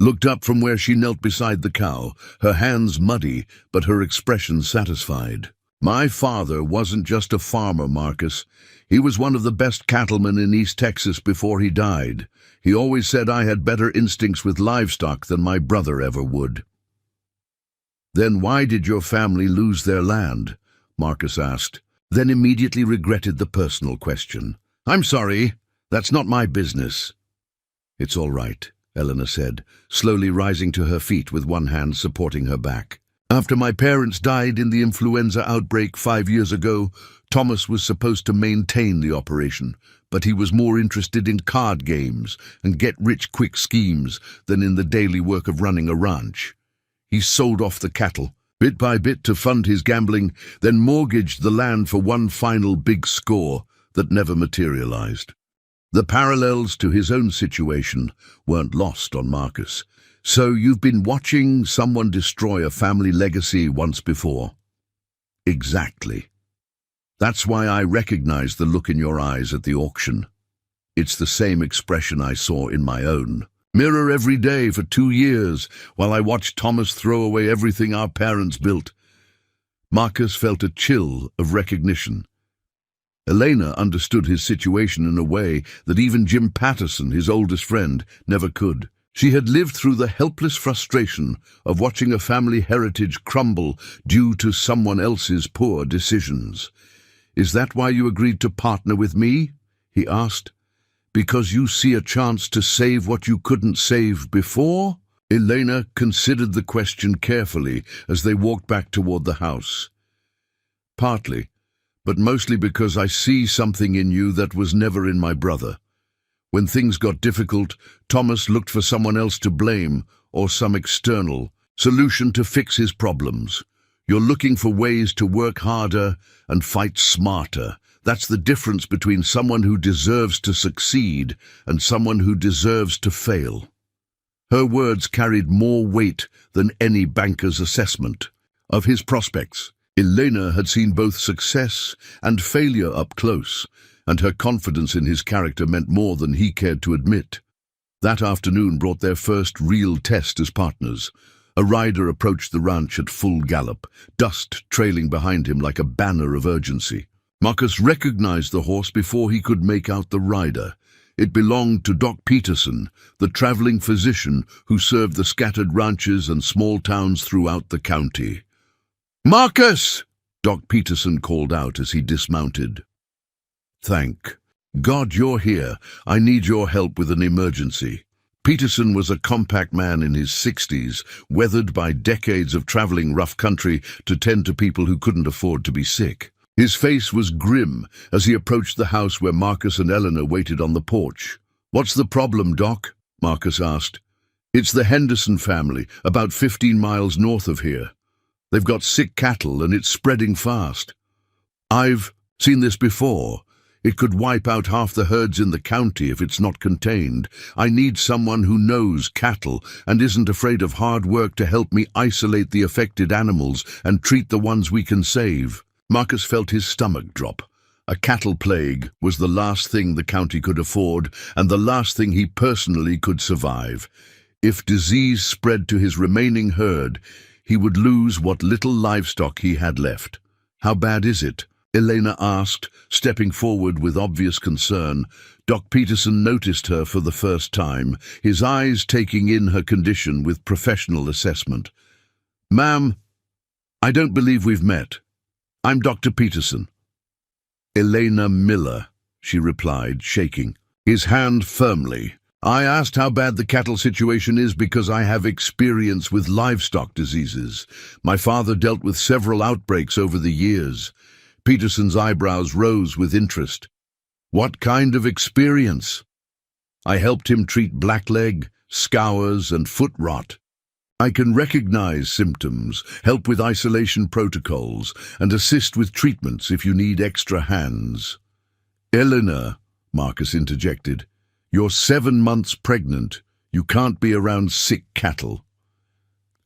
looked up from where she knelt beside the cow, her hands muddy, but her expression satisfied. "My father wasn't just a farmer, Marcus. He was one of the best cattlemen in East Texas before he died. He always said I had better instincts with livestock than my brother ever would." "Then why did your family lose their land?" Marcus asked, then immediately regretted the personal question. "I'm sorry, that's not my business." "It's all right," Eleanor said, slowly rising to her feet with one hand supporting her back. "After my parents died in the influenza outbreak 5 years ago, Thomas was supposed to maintain the operation, but he was more interested in card games and get-rich-quick schemes than in the daily work of running a ranch. He sold off the cattle, bit by bit, to fund his gambling, then mortgaged the land for one final big score that never materialized." The parallels to his own situation weren't lost on Marcus. "So you've been watching someone destroy a family legacy once before?" "Exactly. That's why I recognized the look in your eyes at the auction. It's the same expression I saw in my own mirror every day for 2 years while I watched Thomas throw away everything our parents built." Marcus felt a chill of recognition. Elena understood his situation in a way that even Jim Patterson, his oldest friend, never could. She had lived through the helpless frustration of watching a family heritage crumble due to someone else's poor decisions. "Is that why you agreed to partner with me?" he asked. "Because you see a chance to save what you couldn't save before?" Elena considered the question carefully as they walked back toward the house. "Partly, but mostly because I see something in you that was never in my brother. When things got difficult, Thomas looked for someone else to blame or some external solution to fix his problems. You're looking for ways to work harder and fight smarter. That's the difference between someone who deserves to succeed and someone who deserves to fail. Her words carried more weight than any banker's assessment of his prospects. Elena had seen both success and failure up close, and her confidence in his character meant more than he cared to admit. That afternoon brought their first real test as partners. A rider approached the ranch at full gallop, dust trailing behind him like a banner of urgency. Marcus recognized the horse before he could make out the rider. It belonged to Doc Peterson, the traveling physician who served the scattered ranches and small towns throughout the county. "Marcus!" Doc Peterson called out as he dismounted. "Thank God you're here. I need your help with an emergency." Peterson was a compact man in his 60s, weathered by decades of traveling rough country to tend to people who couldn't afford to be sick. His face was grim as he approached the house where Marcus and Eleanor waited on the porch. "What's the problem, Doc?" Marcus asked. "It's the Henderson family, about 15 miles north of here. They've got sick cattle and it's spreading fast. I've seen this before. It could wipe out half the herds in the county if it's not contained. I need someone who knows cattle and isn't afraid of hard work to help me isolate the affected animals and treat the ones we can save." Marcus felt his stomach drop. A cattle plague was the last thing the county could afford and the last thing he personally could survive. If disease spread to his remaining herd, he would lose what little livestock he had left. "How bad is it?" Elena asked, stepping forward with obvious concern. Doc Peterson noticed her for the first time, his eyes taking in her condition with professional assessment. "Ma'am, I don't believe we've met. I'm Dr. Peterson." "Elena Miller," she replied, shaking his hand firmly. "I asked how bad the cattle situation is because I have experience with livestock diseases. My father dealt with several outbreaks over the years." Peterson's eyebrows rose with interest. "What kind of experience?" "I helped him treat blackleg, scours, and foot rot. I can recognize symptoms, help with isolation protocols, and assist with treatments if you need extra hands." "Eleanor," Marcus interjected, "you're 7 months pregnant. You can't be around sick cattle."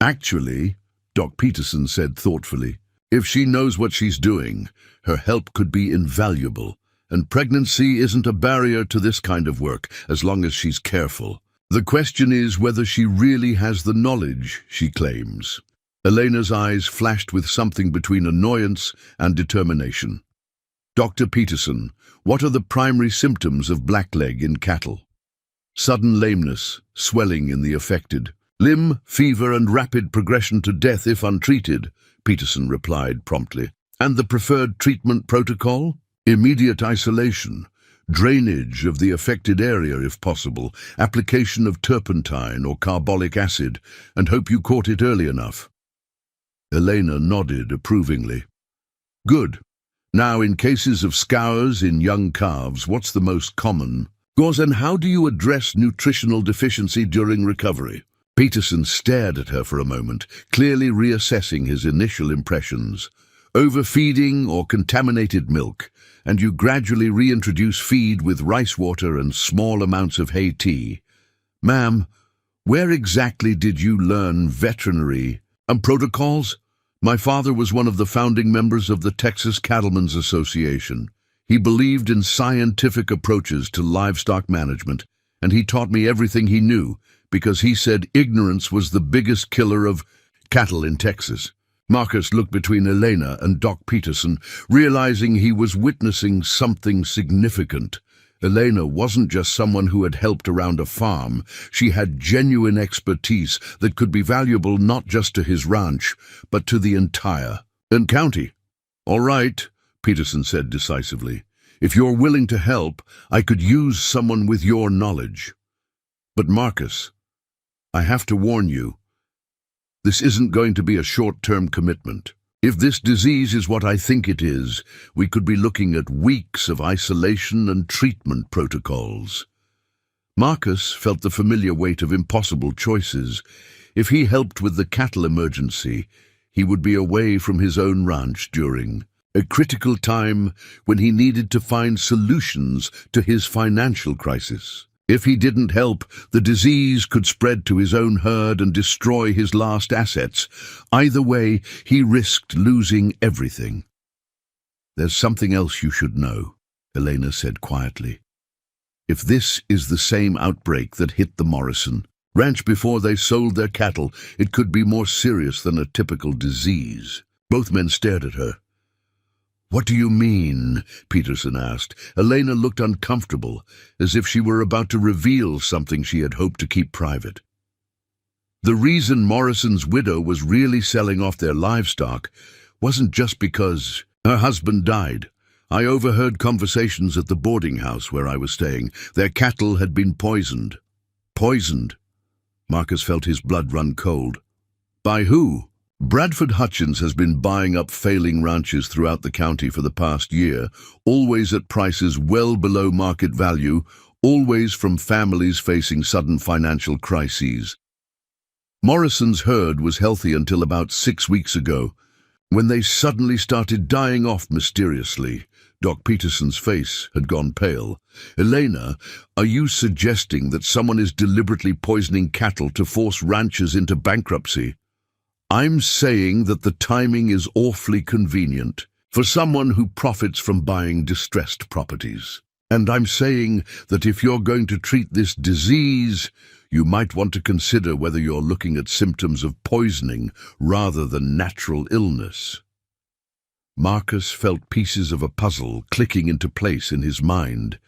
"Actually," Doc Peterson said thoughtfully, "if she knows what she's doing, her help could be invaluable, and pregnancy isn't a barrier to this kind of work as long as she's careful. The question is whether she really has the knowledge she claims." Elena's eyes flashed with something between annoyance and determination. "Dr. Peterson, what are the primary symptoms of blackleg in cattle?" "Sudden lameness, swelling in the affected limb, fever, and rapid progression to death if untreated," Peterson replied promptly. "And the preferred treatment protocol?" "Immediate isolation, drainage of the affected area if possible, application of turpentine or carbolic acid, and hope you caught it early enough." Elena nodded approvingly. "Good. Now, in cases of scours in young calves, what's the most common cause, and how do you address nutritional deficiency during recovery?" Peterson stared at her for a moment, clearly reassessing his initial impressions. "Overfeeding or contaminated milk, and you gradually reintroduce feed with rice water and small amounts of hay tea. Ma'am, where exactly did you learn veterinary protocols?" "My father was one of the founding members of the Texas Cattlemen's Association. He believed in scientific approaches to livestock management, and he taught me everything he knew because he said ignorance was the biggest killer of cattle in Texas." Marcus looked between Elena and Doc Peterson, realizing he was witnessing something significant. Elena wasn't just someone who had helped around a farm. She had genuine expertise that could be valuable not just to his ranch, but to the entire county. "All right," Peterson said decisively. "If you're willing to help, I could use someone with your knowledge. But Marcus, I have to warn you, this isn't going to be a short-term commitment. If this disease is what I think it is, we could be looking at weeks of isolation and treatment protocols." Marcus felt the familiar weight of impossible choices. If he helped with the cattle emergency, he would be away from his own ranch during a critical time when he needed to find solutions to his financial crisis. If he didn't help, the disease could spread to his own herd and destroy his last assets. Either way, he risked losing everything. "There's something else you should know," Elena said quietly. "If this is the same outbreak that hit the Morrison ranch before they sold their cattle, it could be more serious than a typical disease." Both men stared at her. "What do you mean?" Peterson asked. Elena looked uncomfortable, as if she were about to reveal something she had hoped to keep private. The reason Morrison's widow was really selling off their livestock wasn't just because her husband died. I overheard conversations at the boarding house where I was staying. Their cattle had been poisoned. Poisoned? Marcus felt his blood run cold. By who? Bradford Hutchins has been buying up failing ranches throughout the county for the past year, always at prices well below market value, always from families facing sudden financial crises. Morrison's herd was healthy until about 6 weeks ago, when they suddenly started dying off mysteriously. Doc Peterson's face had gone pale. "Elena, are you suggesting that someone is deliberately poisoning cattle to force ranchers into bankruptcy?" "I'm saying that the timing is awfully convenient for someone who profits from buying distressed properties. And I'm saying that if you're going to treat this disease, you might want to consider whether you're looking at symptoms of poisoning rather than natural illness." Marcus felt pieces of a puzzle clicking into place in his mind.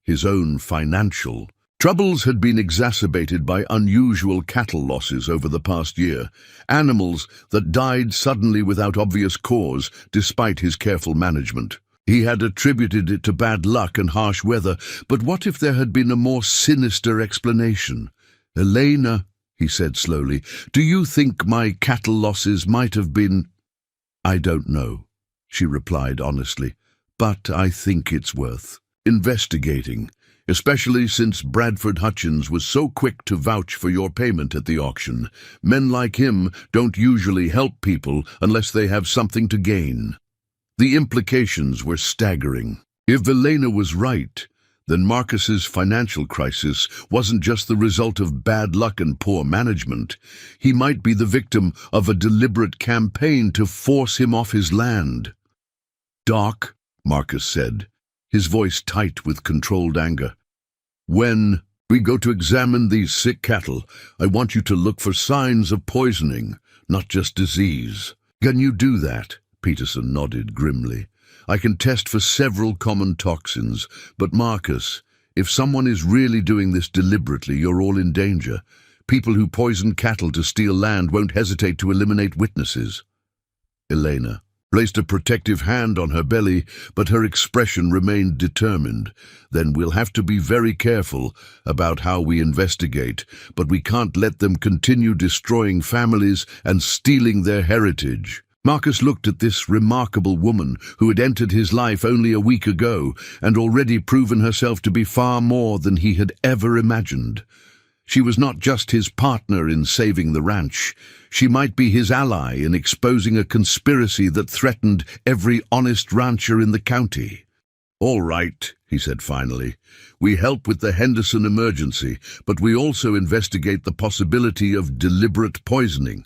His own financial troubles had been exacerbated by unusual cattle losses over the past year, animals that died suddenly without obvious cause despite his careful management. He had attributed it to bad luck and harsh weather, but what if there had been a more sinister explanation? "Elena," he said slowly, "do you think my cattle losses might have been—" "I don't know," she replied honestly, "but I think it's worth investigating. Especially since Bradford Hutchins was so quick to vouch for your payment at the auction. Men like him don't usually help people unless they have something to gain." The implications were staggering. If Elena was right, then Marcus's financial crisis wasn't just the result of bad luck and poor management. He might be the victim of a deliberate campaign to force him off his land. "Doc," Marcus said, his voice tight with controlled anger, "when we go to examine these sick cattle, I want you to look for signs of poisoning, not just disease." "Can you do that?" Peterson nodded grimly. "I can test for several common toxins, but Marcus, if someone is really doing this deliberately, you're all in danger. People who poison cattle to steal land won't hesitate to eliminate witnesses." Elena placed a protective hand on her belly, but her expression remained determined. "Then we'll have to be very careful about how we investigate, but we can't let them continue destroying families and stealing their heritage." Marcus looked at this remarkable woman who had entered his life only a week ago and already proven herself to be far more than he had ever imagined. She was not just his partner in saving the ranch. She might be his ally in exposing a conspiracy that threatened every honest rancher in the county. "All right," he said finally. "We help with the Henderson emergency, but we also investigate the possibility of deliberate poisoning.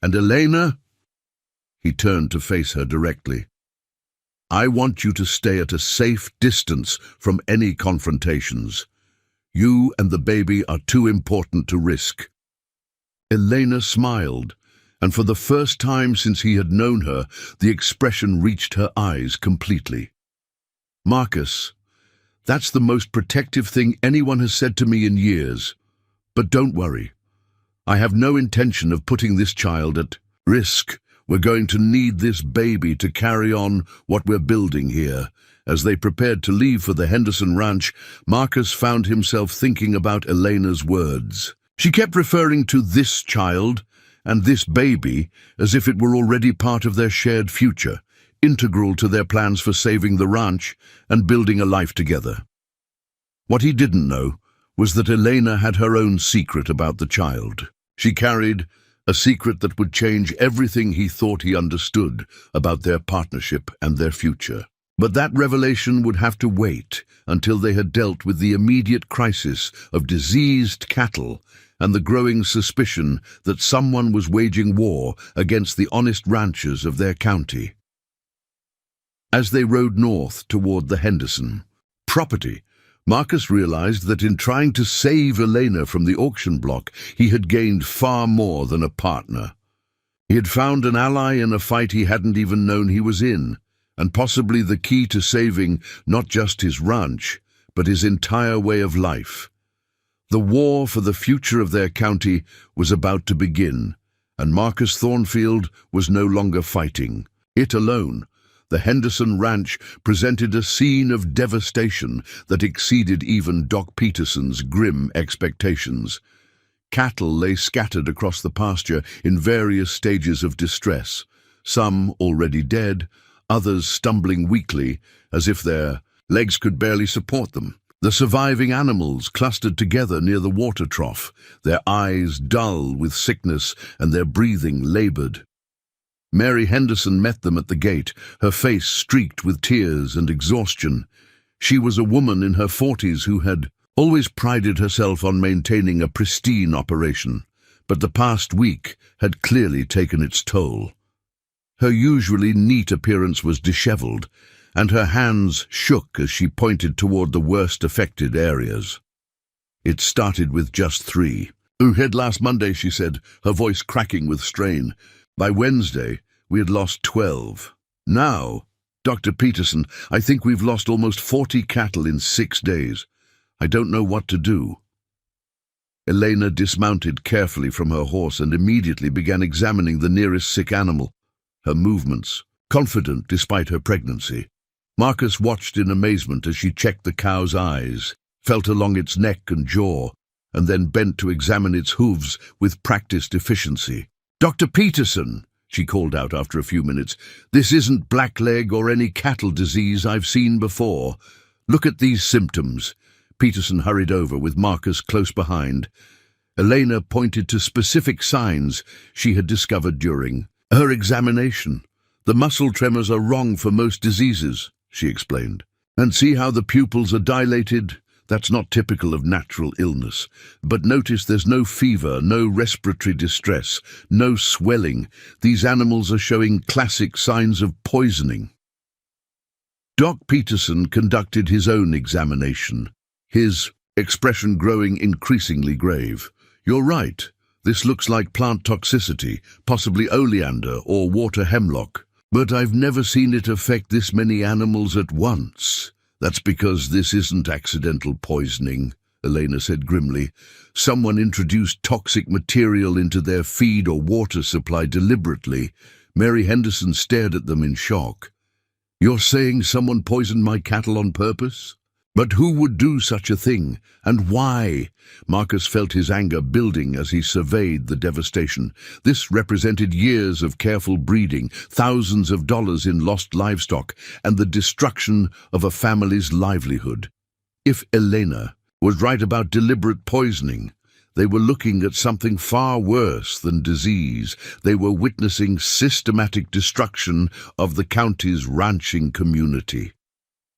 And Elena?" He turned to face her directly. "I want you to stay at a safe distance from any confrontations. You and the baby are too important to risk." Elena smiled, and for the first time since he had known her, the expression reached her eyes completely. "Marcus, that's the most protective thing anyone has said to me in years. But don't worry. I have no intention of putting this child at risk. We're going to need this baby to carry on what we're building here." As they prepared to leave for the Henderson ranch, Marcus found himself thinking about Elena's words. She kept referring to this child and this baby as if it were already part of their shared future, integral to their plans for saving the ranch and building a life together. What he didn't know was that Elena had her own secret about the child. She carried a secret that would change everything he thought he understood about their partnership and their future. But that revelation would have to wait until they had dealt with the immediate crisis of diseased cattle and the growing suspicion that someone was waging war against the honest ranchers of their county. As they rode north toward the Henderson property, Marcus realized that in trying to save Elena from the auction block, he had gained far more than a partner. He had found an ally in a fight he hadn't even known he was in, and possibly the key to saving not just his ranch, but his entire way of life. The war for the future of their county was about to begin, and Marcus Thornfield was no longer fighting. It alone, the Henderson Ranch, presented a scene of devastation that exceeded even Doc Peterson's grim expectations. Cattle lay scattered across the pasture in various stages of distress, some already dead, others stumbling weakly as if their legs could barely support them. The surviving animals clustered together near the water trough, their eyes dull with sickness and their breathing labored. Mary Henderson met them at the gate, her face streaked with tears and exhaustion. She was a woman in her 40s who had always prided herself on maintaining a pristine operation, but the past week had clearly taken its toll. Her usually neat appearance was disheveled, and her hands shook as she pointed toward the worst affected areas. It started with just 3. "We hid last Monday," she said, her voice cracking with strain. "By Wednesday, we had lost 12. Now, Dr. Peterson, I think we've lost almost 40 cattle in 6 days. I don't know what to do." Elena dismounted carefully from her horse and immediately began examining the nearest sick animal, her movements confident despite her pregnancy. Marcus watched in amazement as she checked the cow's eyes, felt along its neck and jaw, and then bent to examine its hooves with practiced efficiency. "Dr. Peterson," she called out after a few minutes, "this isn't blackleg or any cattle disease I've seen before. Look at these symptoms." Peterson hurried over with Marcus close behind. Elena pointed to specific signs she had discovered during her examination. "The muscle tremors are wrong for most diseases," she explained. "And see how the pupils are dilated? That's not typical of natural illness. But notice there's no fever, no respiratory distress, no swelling. These animals are showing classic signs of poisoning." Doc Peterson conducted his own examination, his expression growing increasingly grave. "You're right. This looks like plant toxicity, possibly oleander or water hemlock. But I've never seen it affect this many animals at once." "That's because this isn't accidental poisoning," Elena said grimly. "Someone introduced toxic material into their feed or water supply deliberately." Mary Henderson stared at them in shock. "You're saying someone poisoned my cattle on purpose? But who would do such a thing, and why?" Marcus felt his anger building as he surveyed the devastation. This represented years of careful breeding, thousands of dollars in lost livestock, and the destruction of a family's livelihood. If Elena was right about deliberate poisoning, they were looking at something far worse than disease. They were witnessing systematic destruction of the county's ranching community.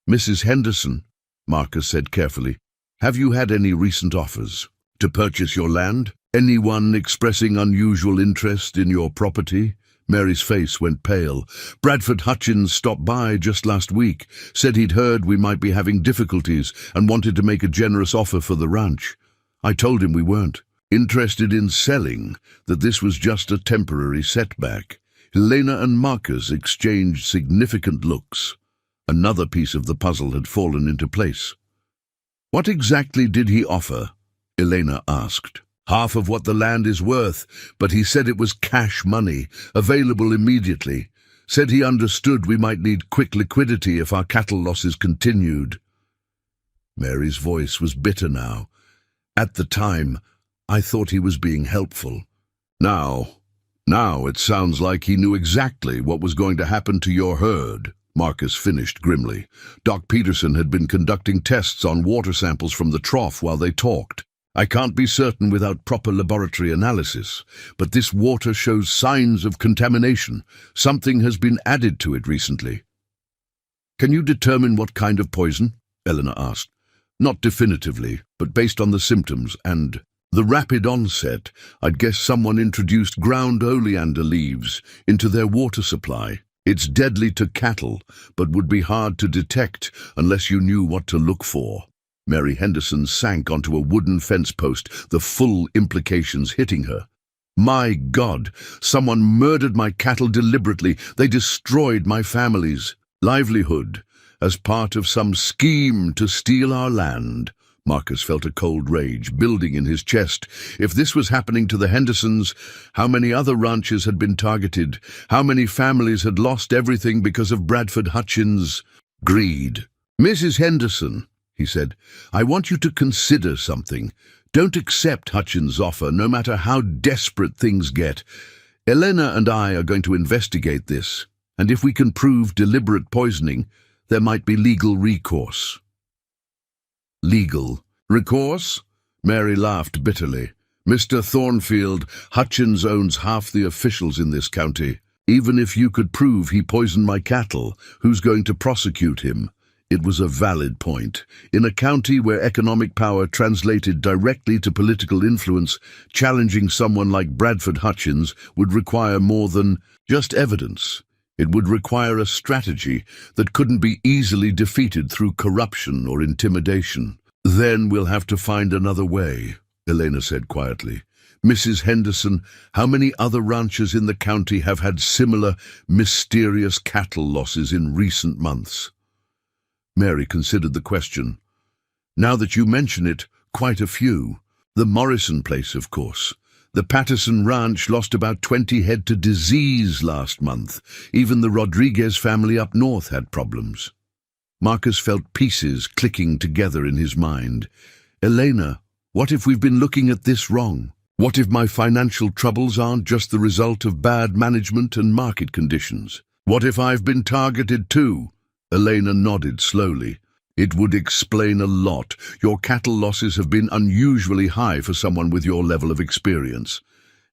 "Mrs. Henderson," Marcus said carefully, "have you had any recent offers to purchase your land? Anyone expressing unusual interest in your property?" Mary's face went pale. "Bradford Hutchins stopped by just last week, said he'd heard we might be having difficulties and wanted to make a generous offer for the ranch. I told him we weren't interested in selling, that this was just a temporary setback." Elena and Marcus exchanged significant looks. Another piece of the puzzle had fallen into place. "What exactly did he offer?" Elena asked. "Half of what the land is worth, but he said it was cash money, available immediately. Said he understood we might need quick liquidity if our cattle losses continued." Mary's voice was bitter now. "At the time, I thought he was being helpful. Now it sounds like he knew exactly what was going to happen to your herd." Marcus finished grimly. Doc Peterson had been conducting tests on water samples from the trough while they talked. I can't be certain without proper laboratory analysis, but this water shows signs of contamination. Something has been added to it recently. Can you determine what kind of poison? Eleanor asked. Not definitively, but based on the symptoms and the rapid onset, I'd guess someone introduced ground oleander leaves into their water supply. It's deadly to cattle, but would be hard to detect unless you knew what to look for. Mary Henderson sank onto a wooden fence post, the full implications hitting her. My God, someone murdered my cattle deliberately. They destroyed my family's livelihood as part of some scheme to steal our land. Marcus felt a cold rage building in his chest. If this was happening to the Hendersons, how many other ranches had been targeted? How many families had lost everything because of Bradford Hutchins' greed? Mrs. Henderson, he said, I want you to consider something. Don't accept Hutchins' offer, no matter how desperate things get. Elena and I are going to investigate this, and if we can prove deliberate poisoning, there might be legal recourse. Legal recourse? Mary laughed bitterly. Mr. Thornfield, Hutchins owns half the officials in this county. Even if you could prove he poisoned my cattle, who's going to prosecute him? It was a valid point. In a county where economic power translated directly to political influence, challenging someone like Bradford Hutchins would require more than just evidence. It would require a strategy that couldn't be easily defeated through corruption or intimidation. Then we'll have to find another way, Elena said quietly. Mrs. Henderson, how many other ranches in the county have had similar mysterious cattle losses in recent months? Mary considered the question. Now that you mention it, quite a few. The Morrison place, of course. The Patterson Ranch lost about 20 head to disease last month. Even the Rodriguez family up north had problems. Marcus felt pieces clicking together in his mind. Elena, what if we've been looking at this wrong? What if my financial troubles aren't just the result of bad management and market conditions? What if I've been targeted too? Elena nodded slowly. It would explain a lot. Your cattle losses have been unusually high for someone with your level of experience.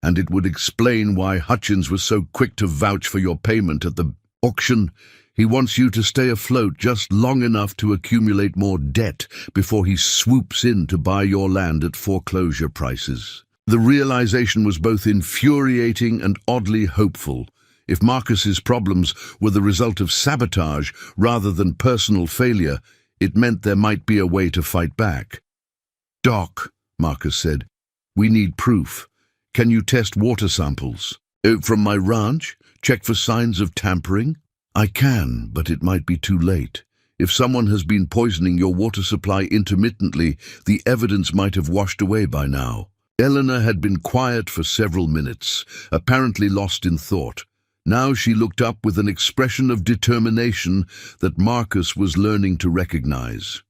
And it would explain why Hutchins was so quick to vouch for your payment at the auction. He wants you to stay afloat just long enough to accumulate more debt before he swoops in to buy your land at foreclosure prices. The realization was both infuriating and oddly hopeful. If Marcus's problems were the result of sabotage rather than personal failure, it meant there might be a way to fight back. Doc, Marcus said, we need proof. Can you test water samples? From my ranch? Check for signs of tampering? I can, but it might be too late. If someone has been poisoning your water supply intermittently, the evidence might have washed away by now. Eleanor had been quiet for several minutes, apparently lost in thought. Now she looked up with an expression of determination that Marcus was learning to recognize.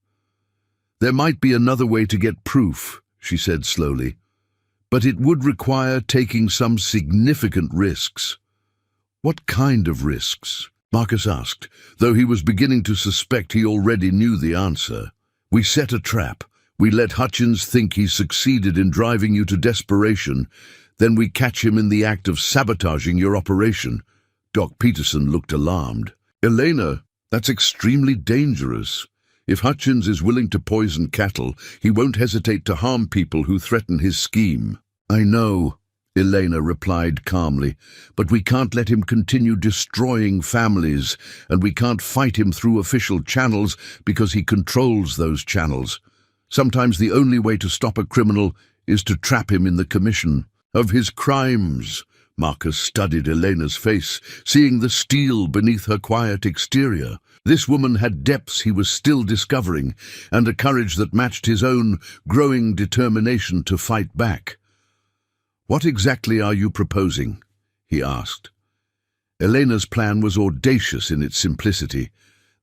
There might be another way to get proof, she said slowly, but it would require taking some significant risks. What kind of risks? Marcus asked, though he was beginning to suspect he already knew the answer. We set a trap. We let Hutchins think he succeeded in driving you to desperation. Then we catch him in the act of sabotaging your operation. Doc Peterson looked alarmed. Elena, that's extremely dangerous. If Hutchins is willing to poison cattle, he won't hesitate to harm people who threaten his scheme. I know, Elena replied calmly, but we can't let him continue destroying families, and we can't fight him through official channels because he controls those channels. Sometimes the only way to stop a criminal is to trap him in the commission of his crimes. Marcus studied Elena's face, seeing the steel beneath her quiet exterior. This woman had depths he was still discovering, and a courage that matched his own growing determination to fight back. What exactly are you proposing? He asked. Elena's plan was audacious in its simplicity.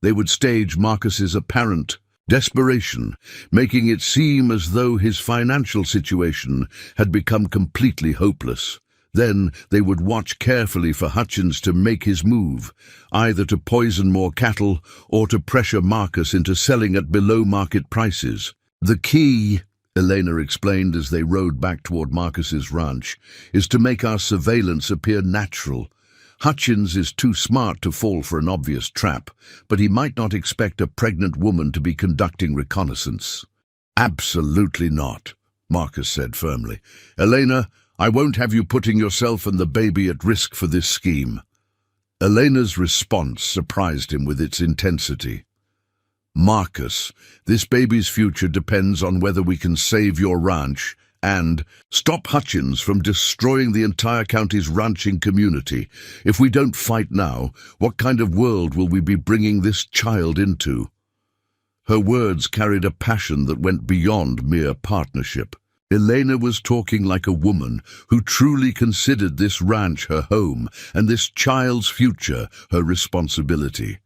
They would stage Marcus's apparent desperation, making it seem as though his financial situation had become completely hopeless. Then they would watch carefully for Hutchins to make his move, either to poison more cattle or to pressure Marcus into selling at below-market prices. The key, Elena explained as they rode back toward Marcus's ranch, is to make our surveillance appear natural. Hutchins is too smart to fall for an obvious trap, but he might not expect a pregnant woman to be conducting reconnaissance. Absolutely not, Marcus said firmly. Elena, I won't have you putting yourself and the baby at risk for this scheme. Elena's response surprised him with its intensity. Marcus, this baby's future depends on whether we can save your ranch and stop Hutchins from destroying the entire county's ranching community. If we don't fight now, what kind of world will we be bringing this child into? Her words carried a passion that went beyond mere partnership. Elena was talking like a woman who truly considered this ranch her home and this child's future her responsibility.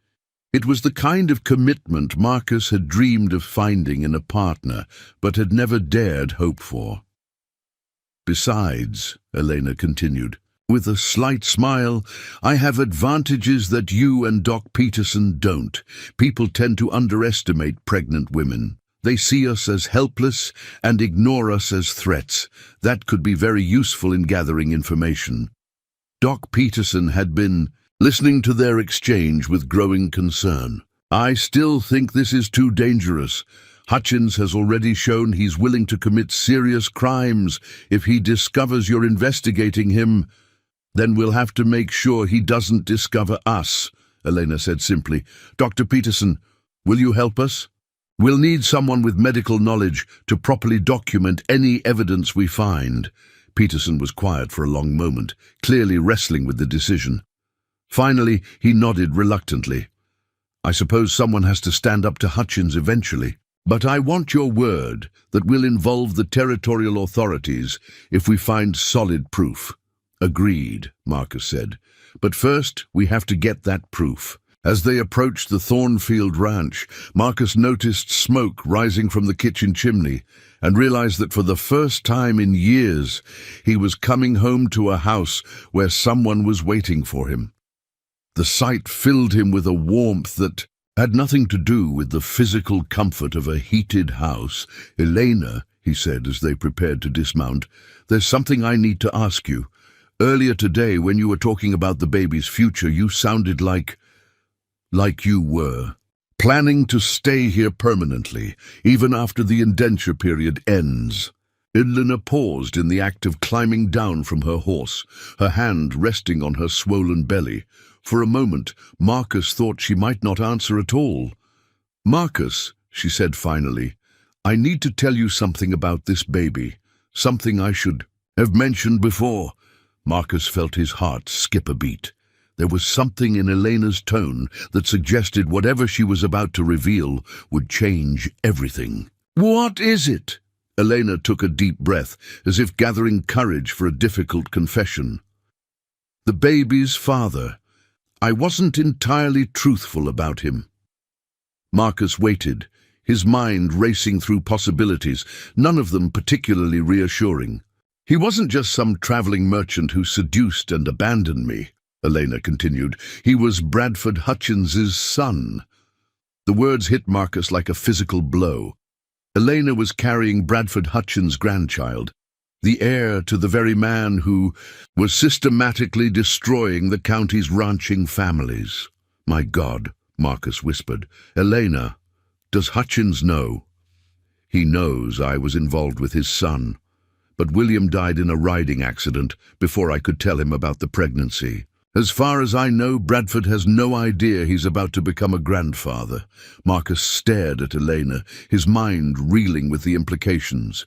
It was the kind of commitment Marcus had dreamed of finding in a partner, but had never dared hope for. Besides, Elena continued, with a slight smile, I have advantages that you and Doc Peterson don't. People tend to underestimate pregnant women. They see us as helpless and ignore us as threats. That could be very useful in gathering information. Doc Peterson had been listening to their exchange with growing concern. I still think this is too dangerous. Hutchins has already shown he's willing to commit serious crimes. If he discovers you're investigating him, then we'll have to make sure he doesn't discover us, Elena said simply. Dr. Peterson, will you help us? We'll need someone with medical knowledge to properly document any evidence we find. Peterson was quiet for a long moment, clearly wrestling with the decision. Finally, he nodded reluctantly. I suppose someone has to stand up to Hutchins eventually, but I want your word that we'll involve the territorial authorities if we find solid proof. Agreed, Marcus said, but first we have to get that proof. As they approached the Thornfield Ranch, Marcus noticed smoke rising from the kitchen chimney and realized that for the first time in years he was coming home to a house where someone was waiting for him. The sight filled him with a warmth that had nothing to do with the physical comfort of a heated house. Elena, he said as they prepared to dismount, there's something I need to ask you. Earlier today, when you were talking about the baby's future, you sounded like you were planning to stay here permanently, even after the indenture period ends. Elena paused in the act of climbing down from her horse, her hand resting on her swollen belly. For a moment, Marcus thought she might not answer at all. Marcus, she said finally, I need to tell you something about this baby, something I should have mentioned before. Marcus felt his heart skip a beat. There was something in Elena's tone that suggested whatever she was about to reveal would change everything. What is it? Elena took a deep breath, as if gathering courage for a difficult confession. The baby's father. I wasn't entirely truthful about him. Marcus waited, his mind racing through possibilities, none of them particularly reassuring. He wasn't just some traveling merchant who seduced and abandoned me, Elena continued. He was Bradford Hutchins's son. The words hit Marcus like a physical blow. Elena was carrying Bradford Hutchins' grandchild, the heir to the very man who was systematically destroying the county's ranching families. My God, Marcus whispered. Elena, does Hutchins know? He knows I was involved with his son, but William died in a riding accident before I could tell him about the pregnancy. As far as I know, Bradford has no idea he's about to become a grandfather. Marcus stared at Elena, his mind reeling with the implications.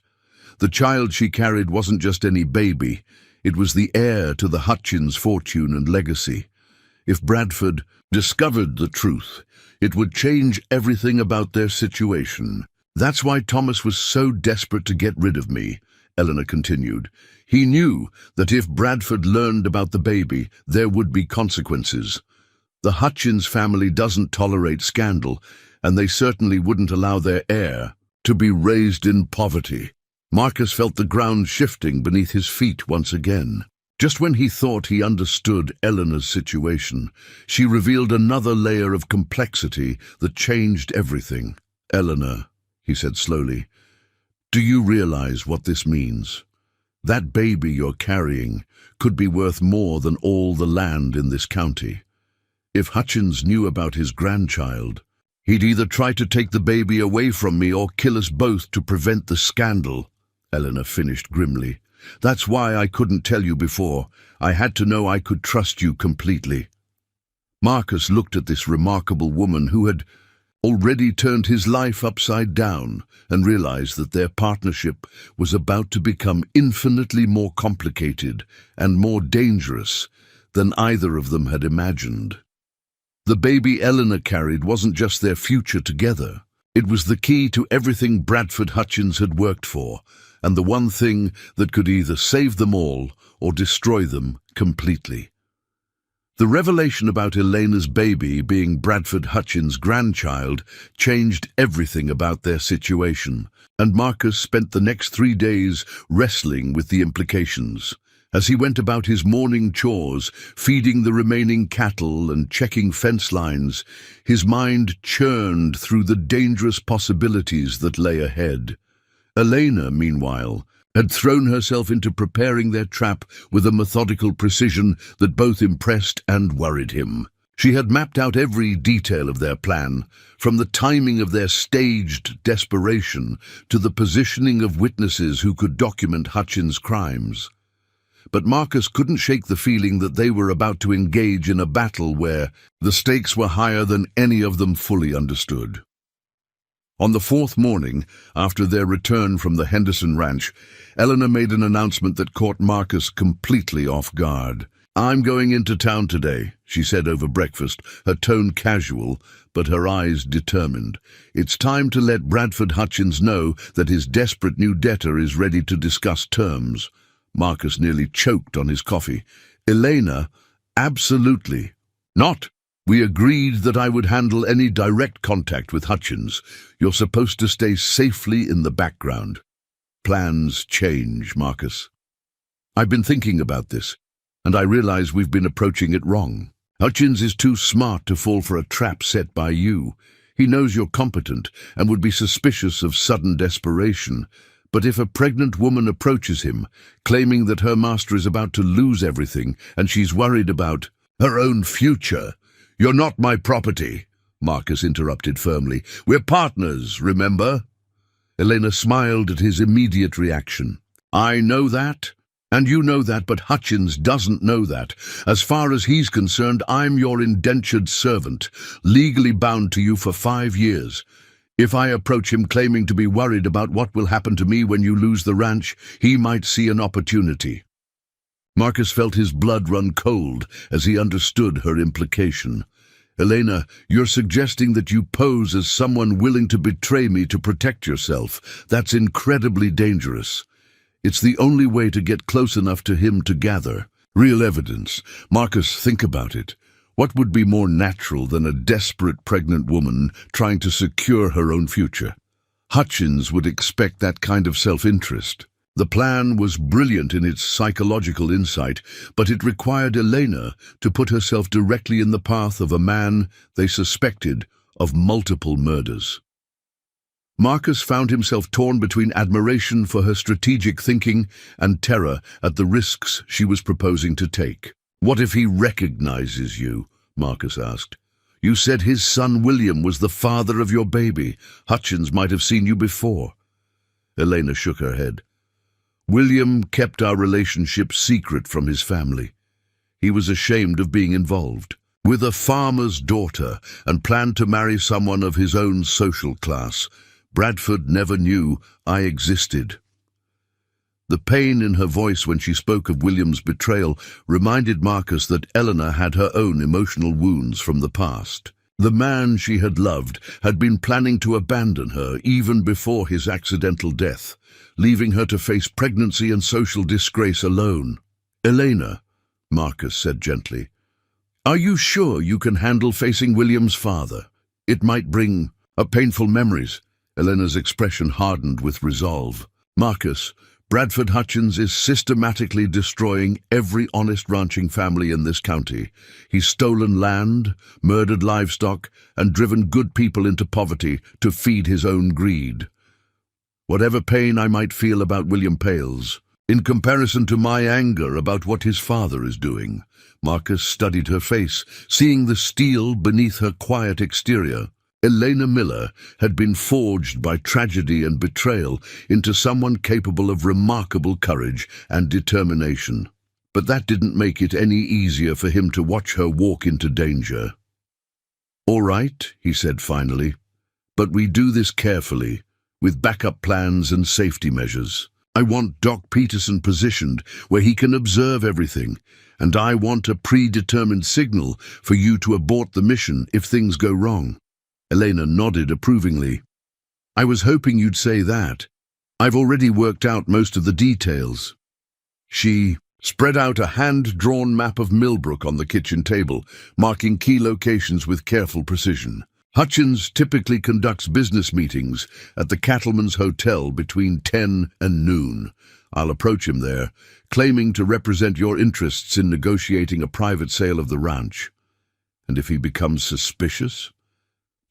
The child she carried wasn't just any baby. It was the heir to the Hutchins fortune and legacy. If Bradford discovered the truth, it would change everything about their situation. That's why Thomas was so desperate to get rid of me, Eleanor continued. He knew that if Bradford learned about the baby, there would be consequences. The Hutchins family doesn't tolerate scandal, and they certainly wouldn't allow their heir to be raised in poverty. Marcus felt the ground shifting beneath his feet once again. Just when he thought he understood Eleanor's situation, she revealed another layer of complexity that changed everything. "Eleanor," he said slowly, "do you realize what this means? That baby you're carrying could be worth more than all the land in this county. If Hutchins knew about his grandchild, he'd either try to take the baby away from me or kill us both to prevent the scandal," Eleanor finished grimly. "That's why I couldn't tell you before. I had to know I could trust you completely." Marcus looked at this remarkable woman who had already turned his life upside down and realized that their partnership was about to become infinitely more complicated and more dangerous than either of them had imagined. The baby Eleanor carried wasn't just their future together. It was the key to everything Bradford Hutchins had worked for, and the one thing that could either save them all or destroy them completely. The revelation about Elena's baby being Bradford Hutchins' grandchild changed everything about their situation, and Marcus spent the next 3 days wrestling with the implications. As he went about his morning chores, feeding the remaining cattle and checking fence lines, his mind churned through the dangerous possibilities that lay ahead. Elena, meanwhile, had thrown herself into preparing their trap with a methodical precision that both impressed and worried him. She had mapped out every detail of their plan, from the timing of their staged desperation to the positioning of witnesses who could document Hutchins' crimes. But Marcus couldn't shake the feeling that they were about to engage in a battle where the stakes were higher than any of them fully understood. On the 4th morning, after their return from the Henderson Ranch, Eleanor made an announcement that caught Marcus completely off guard. "I'm going into town today," she said over breakfast, her tone casual, but her eyes determined. "It's time to let Bradford Hutchins know that his desperate new debtor is ready to discuss terms." Marcus nearly choked on his coffee. "Elena, absolutely not. We agreed that I would handle any direct contact with Hutchins. You're supposed to stay safely in the background." "Plans change, Marcus. I've been thinking about this, and I realize we've been approaching it wrong. Hutchins is too smart to fall for a trap set by you. He knows you're competent and would be suspicious of sudden desperation. But if a pregnant woman approaches him, claiming that her master is about to lose everything and she's worried about her own future—" "You're not my property," Marcus interrupted firmly. "We're partners, remember?" Elena smiled at his immediate reaction. "I know that, and you know that, but Hutchins doesn't know that. As far as he's concerned, I'm your indentured servant, legally bound to you for 5 years. If I approach him claiming to be worried about what will happen to me when you lose the ranch, he might see an opportunity." Marcus felt his blood run cold as he understood her implication. "Elena, you're suggesting that you pose as someone willing to betray me to protect yourself. That's incredibly dangerous. It's the only way to get close enough to him to gather real evidence. Marcus, think about it. What would be more natural than a desperate pregnant woman trying to secure her own future? Hutchins would expect that kind of self-interest. The plan was brilliant in its psychological insight, but it required Elena to put herself directly in the path of a man they suspected of multiple murders. Marcus found himself torn between admiration for her strategic thinking and terror at the risks she was proposing to take. "What if he recognizes you?" Marcus asked. "You said his son William was the father of your baby. Hutchins might have seen you before." Elena shook her head. "William kept our relationship secret from his family. He was ashamed of being involved with a farmer's daughter and planned to marry someone of his own social class. Bradford never knew I existed." The pain in her voice when she spoke of William's betrayal reminded Marcus that Eleanor had her own emotional wounds from the past. The man she had loved had been planning to abandon her even before his accidental death, leaving her to face pregnancy and social disgrace alone. "Elena," Marcus said gently, "are you sure you can handle facing William's father? It might bring up painful memories." Elena's expression hardened with resolve. "Marcus, Bradford Hutchins is systematically destroying every honest ranching family in this county. He's stolen land, murdered livestock, and driven good people into poverty to feed his own greed. Whatever pain I might feel about William pales in comparison to my anger about what his father is doing. Marcus studied her face, seeing the steel beneath her quiet exterior. Elena Miller had been forged by tragedy and betrayal into someone capable of remarkable courage and determination. But that didn't make it any easier for him to watch her walk into danger. "All right," he said finally, "but we do this carefully, with backup plans and safety measures. I want Doc Peterson positioned where he can observe everything, and I want a predetermined signal for you to abort the mission if things go wrong." Elena nodded approvingly. "I was hoping you'd say that. I've already worked out most of the details." She spread out a hand-drawn map of Millbrook on the kitchen table, marking key locations with careful precision. "Hutchins typically conducts business meetings at the Cattleman's Hotel between 10 and noon. I'll approach him there, claiming to represent your interests in negotiating a private sale of the ranch. And if he becomes suspicious,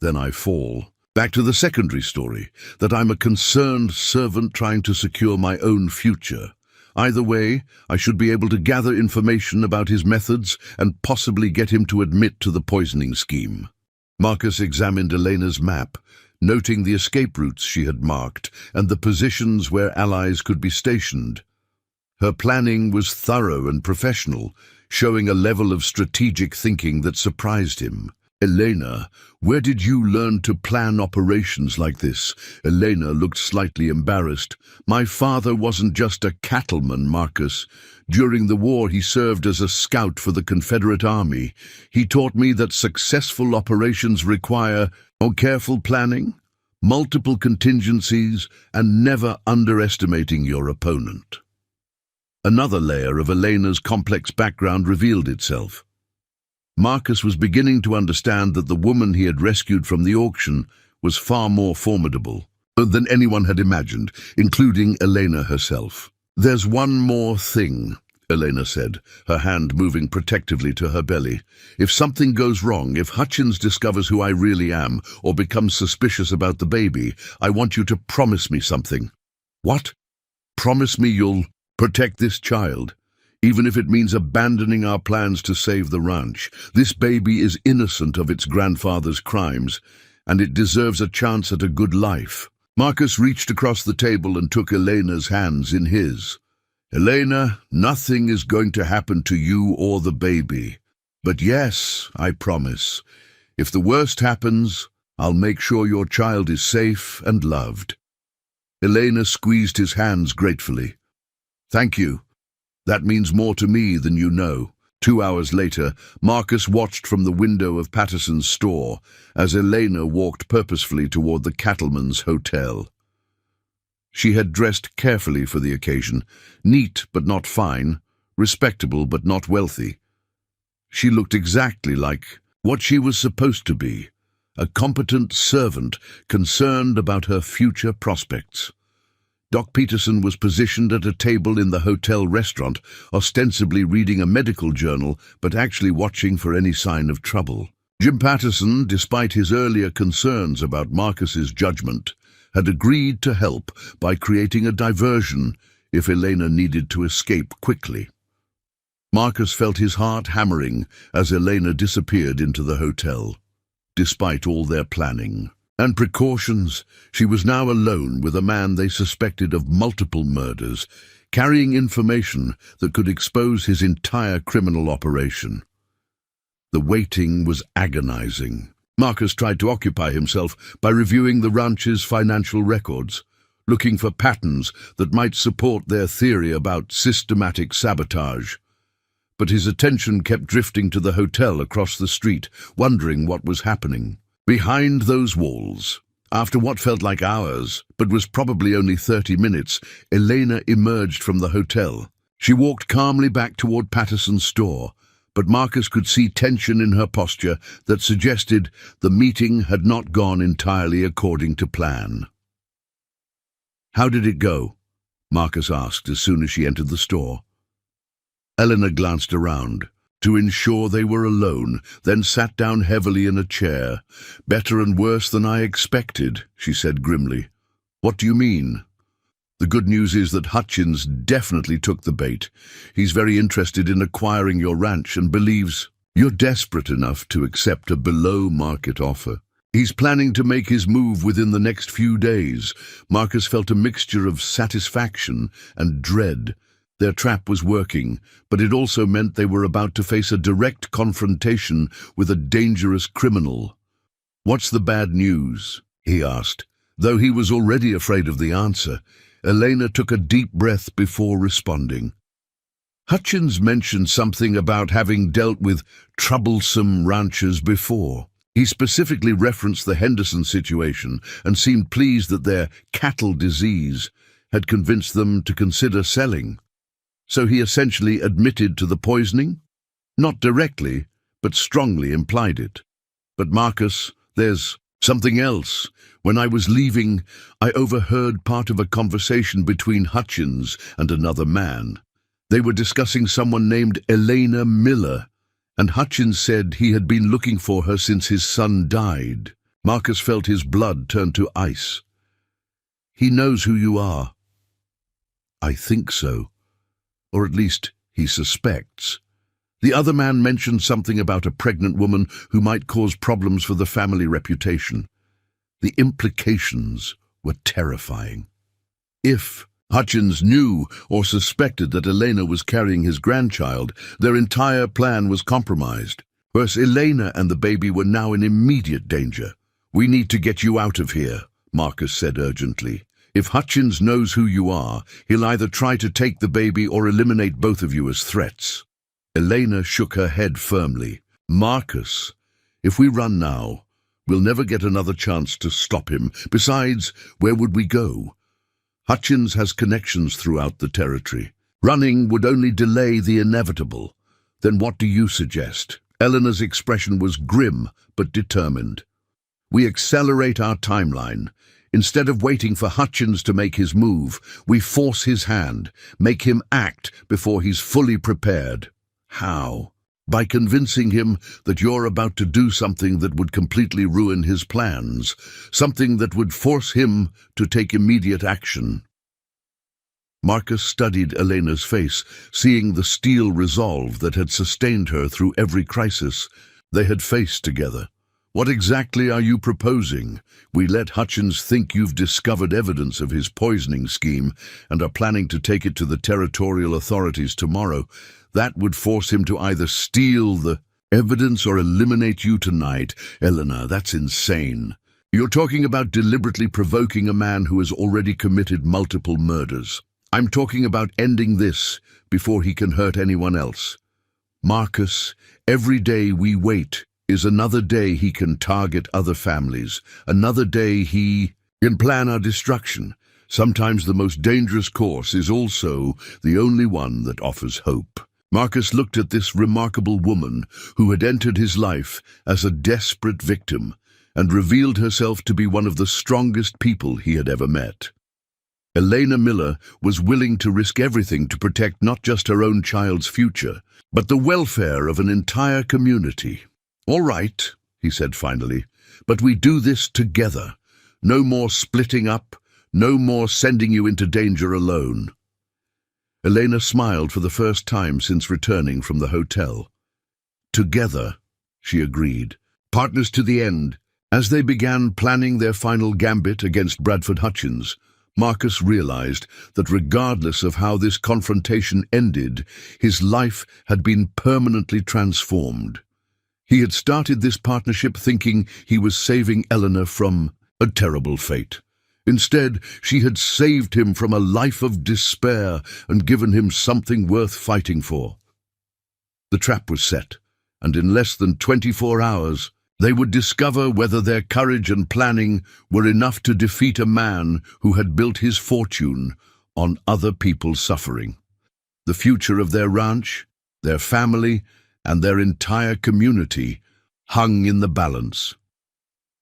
then I fall. Back to the secondary story, that I'm a concerned servant trying to secure my own future. Either way, I should be able to gather information about his methods and possibly get him to admit to the poisoning scheme." Marcus examined Elena's map, noting the escape routes she had marked and the positions where allies could be stationed. Her planning was thorough and professional, showing a level of strategic thinking that surprised him. "Elena, where did you learn to plan operations like this?" Elena looked slightly embarrassed. "My father wasn't just a cattleman, Marcus. During the war, he served as a scout for the Confederate Army. He taught me that successful operations require careful planning, multiple contingencies, and never underestimating your opponent." Another layer of Elena's complex background revealed itself. Marcus was beginning to understand that the woman he had rescued from the auction was far more formidable than anyone had imagined, including Elena herself. "There's one more thing," Elena said, her hand moving protectively to her belly. "If something goes wrong, if Hutchins discovers who I really am or becomes suspicious about the baby, I want you to promise me something." "What?" "Promise me you'll protect this child, even if it means abandoning our plans to save the ranch. This baby is innocent of its grandfather's crimes, and it deserves a chance at a good life." Marcus reached across the table and took Elena's hands in his. "Elena, nothing is going to happen to you or the baby. But yes, I promise, if the worst happens, I'll make sure your child is safe and loved." Elena squeezed his hands gratefully. "Thank you. That means more to me than you know." 2 hours later, Marcus watched from the window of Patterson's store as Elena walked purposefully toward the Cattleman's Hotel. She had dressed carefully for the occasion, neat but not fine, respectable but not wealthy. She looked exactly like what she was supposed to be, a competent servant concerned about her future prospects. Doc Peterson was positioned at a table in the hotel restaurant, ostensibly reading a medical journal, but actually watching for any sign of trouble. Jim Patterson, despite his earlier concerns about Marcus's judgment, had agreed to help by creating a diversion if Elena needed to escape quickly. Marcus felt his heart hammering as Elena disappeared into the hotel. Despite all their planning and precautions, she was now alone with a man they suspected of multiple murders, carrying information that could expose his entire criminal operation. The waiting was agonizing. Marcus tried to occupy himself by reviewing the ranch's financial records, looking for patterns that might support their theory about systematic sabotage. But his attention kept drifting to the hotel across the street, wondering what was happening. Behind those walls, after what felt like hours, but was probably only 30 minutes, Elena emerged from the hotel. She walked calmly back toward Patterson's store, but Marcus could see tension in her posture that suggested the meeting had not gone entirely according to plan. "How did it go?" Marcus asked as soon as she entered the store. Eleanor glanced around to ensure they were alone, then sat down heavily in a chair. "Better and worse than I expected," she said grimly. "What do you mean?" "The good news is that Hutchins definitely took the bait. He's very interested in acquiring your ranch and believes you're desperate enough to accept a below-market offer. He's planning to make his move within the next few days." Marcus felt a mixture of satisfaction and dread. Their trap was working, but it also meant they were about to face a direct confrontation with a dangerous criminal. "What's the bad news?" he asked. Though he was already afraid of the answer, Elena took a deep breath before responding. "Hutchins mentioned something about having dealt with troublesome ranchers before. He specifically referenced the Henderson situation and seemed pleased that their cattle disease had convinced them to consider selling. So he essentially admitted to the poisoning? Not directly, but strongly implied it. But Marcus, there's something else. When I was leaving, I overheard part of a conversation between Hutchins and another man. They were discussing someone named Elena Miller, and Hutchins said he had been looking for her since his son died." Marcus felt his blood turn to ice. "He knows who you are." "I think so. Or at least he suspects. The other man mentioned something about a pregnant woman who might cause problems for the family reputation. The implications were terrifying. If Hutchins knew or suspected that Elena was carrying his grandchild, their entire plan was compromised. Worse, Elena and the baby were now in immediate danger. "We need to get you out of here," Marcus said urgently. "If Hutchins knows who you are, he'll either try to take the baby or eliminate both of you as threats." Elena shook her head firmly. "Marcus, if we run now, we'll never get another chance to stop him. Besides, where would we go? Hutchins has connections throughout the territory. Running would only delay the inevitable. Then what do you suggest?" Eleanor's expression was grim but determined. "We accelerate our timeline. Instead of waiting for Hutchins to make his move, we force his hand, make him act before he's fully prepared." "How?" "By convincing him that you're about to do something that would completely ruin his plans, something that would force him to take immediate action." Marcus studied Elena's face, seeing the steel resolve that had sustained her through every crisis they had faced together. "What exactly are you proposing? We let Hutchins think you've discovered evidence of his poisoning scheme and are planning to take it to the territorial authorities tomorrow. That would force him to either steal the evidence or eliminate you tonight." "Eleanor, that's insane. You're talking about deliberately provoking a man who has already committed multiple murders. I'm talking about ending this before he can hurt anyone else. Marcus, every day we wait is another day he can target other families, another day he can plan our destruction. Sometimes the most dangerous course is also the only one that offers hope." Marcus looked at this remarkable woman who had entered his life as a desperate victim and revealed herself to be one of the strongest people he had ever met. Elena Miller was willing to risk everything to protect not just her own child's future, but the welfare of an entire community. "All right," he said finally, "but we do this together. No more splitting up, no more sending you into danger alone." Elena smiled for the first time since returning from the hotel. "Together," she agreed. "Partners to the end." As they began planning their final gambit against Bradford Hutchins, Marcus realized that regardless of how this confrontation ended, his life had been permanently transformed. He had started this partnership thinking he was saving Eleanor from a terrible fate. Instead, she had saved him from a life of despair and given him something worth fighting for. The trap was set, and in less than 24 hours, they would discover whether their courage and planning were enough to defeat a man who had built his fortune on other people's suffering. The future of their ranch, their family, and their entire community hung in the balance.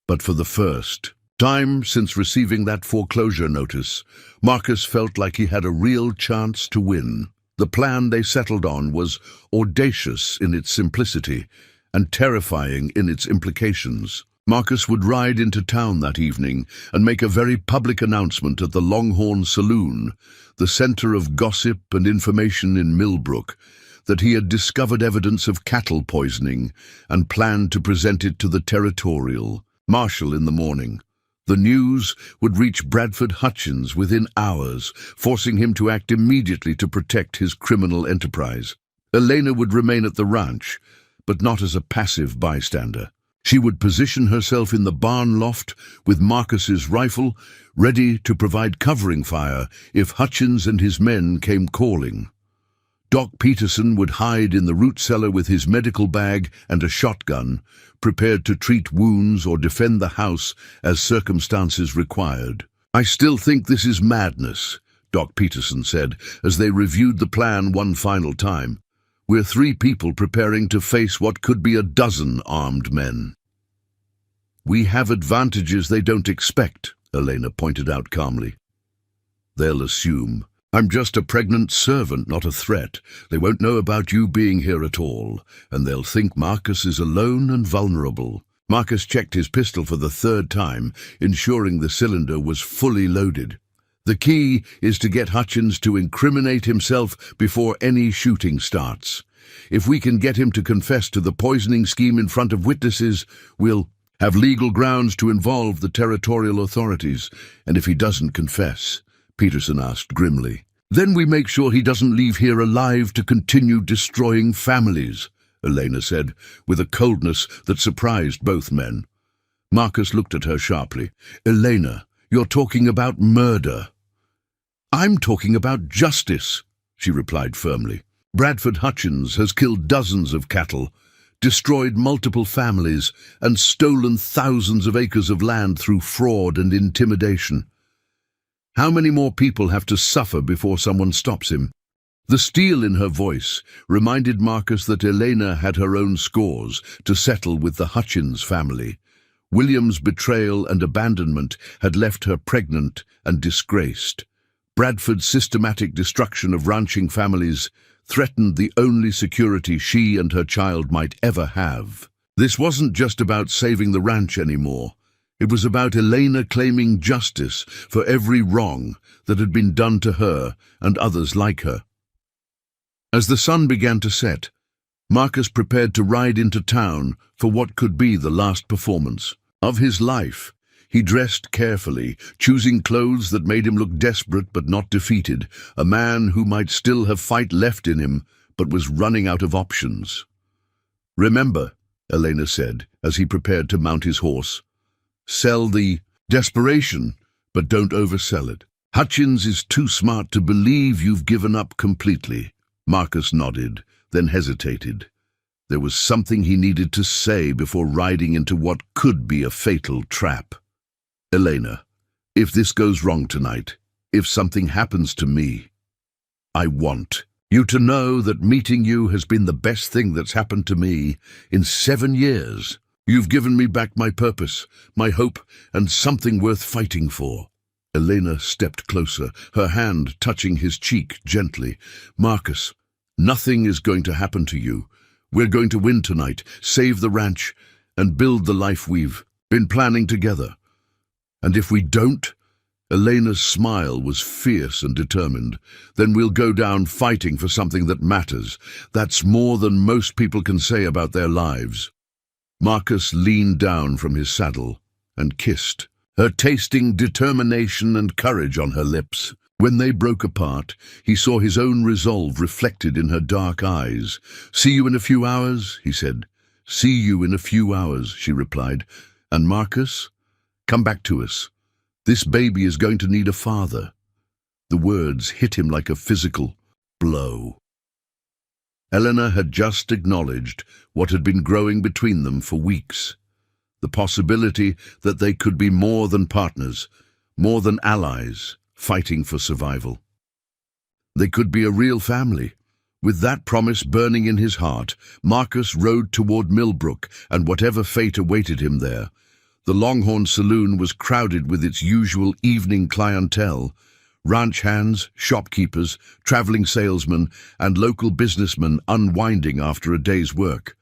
But for the first, Time since receiving that foreclosure notice, Marcus felt like he had a real chance to win. The plan they settled on was audacious in its simplicity and terrifying in its implications. Marcus would ride into town that evening and make a very public announcement at the Longhorn Saloon, the center of gossip and information in Millbrook, that he had discovered evidence of cattle poisoning and planned to present it to the Territorial Marshal in the morning. The news would reach Bradford Hutchins within hours, forcing him to act immediately to protect his criminal enterprise. Elena would remain at the ranch, but not as a passive bystander. She would position herself in the barn loft with Marcus's rifle, ready to provide covering fire if Hutchins and his men came calling. Doc Peterson would hide in the root cellar with his medical bag and a shotgun, prepared to treat wounds or defend the house as circumstances required. "I still think this is madness," Doc Peterson said, as they reviewed the plan one final time. "We're 3 people preparing to face what could be a dozen armed men." "We have advantages they don't expect," Elena pointed out calmly. "They'll assume. I'm just a pregnant servant, not a threat. They won't know about you being here at all, and they'll think Marcus is alone and vulnerable." Marcus checked his pistol for the 3rd time, ensuring the cylinder was fully loaded. "The key is to get Hutchins to incriminate himself before any shooting starts. If we can get him to confess to the poisoning scheme in front of witnesses, we'll have legal grounds to involve the territorial authorities. And if he doesn't confess," Peterson asked grimly, "then we make sure he doesn't leave here alive to continue destroying families," Elena said, with a coldness that surprised both men. Marcus looked at her sharply. "Elena, you're talking about murder." "I'm talking about justice," she replied firmly. "Bradford Hutchins has killed dozens of cattle, destroyed multiple families, and stolen thousands of acres of land through fraud and intimidation. How many more people have to suffer before someone stops him?" The steel in her voice reminded Marcus that Elena had her own scores to settle with the Hutchins family. William's betrayal and abandonment had left her pregnant and disgraced. Bradford's systematic destruction of ranching families threatened the only security she and her child might ever have. This wasn't just about saving the ranch anymore. It was about Elena claiming justice for every wrong that had been done to her and others like her. As the sun began to set, Marcus prepared to ride into town for what could be the last performance of his life. He dressed carefully, choosing clothes that made him look desperate but not defeated, a man who might still have fight left in him but was running out of options. "Remember," Elena said as he prepared to mount his horse, "sell the desperation, but don't oversell it. Hutchins is too smart to believe you've given up completely." Marcus nodded, then hesitated. There was something he needed to say before riding into what could be a fatal trap. "Elena, if this goes wrong tonight, if something happens to me, I want you to know that meeting you has been the best thing that's happened to me in 7 years. You've given me back my purpose, my hope, and something worth fighting for." Elena stepped closer, her hand touching his cheek gently. "Marcus, nothing is going to happen to you. We're going to win tonight, save the ranch, and build the life we've been planning together. And if we don't," Elena's smile was fierce and determined, "then we'll go down fighting for something that matters. That's more than most people can say about their lives." Marcus leaned down from his saddle and kissed her, tasting determination and courage on her lips. When they broke apart, he saw his own resolve reflected in her dark eyes. "See you in a few hours," he said. "See you in a few hours," she replied. "And Marcus, come back to us. This baby is going to need a father." The words hit him like a physical blow. Elena had just acknowledged what had been growing between them for weeks. The possibility that they could be more than partners, more than allies, fighting for survival. They could be a real family. With that promise burning in his heart, Marcus rode toward Millbrook and whatever fate awaited him there. The Longhorn Saloon was crowded with its usual evening clientele: ranch hands, shopkeepers, traveling salesmen, and local businessmen unwinding after a day's work.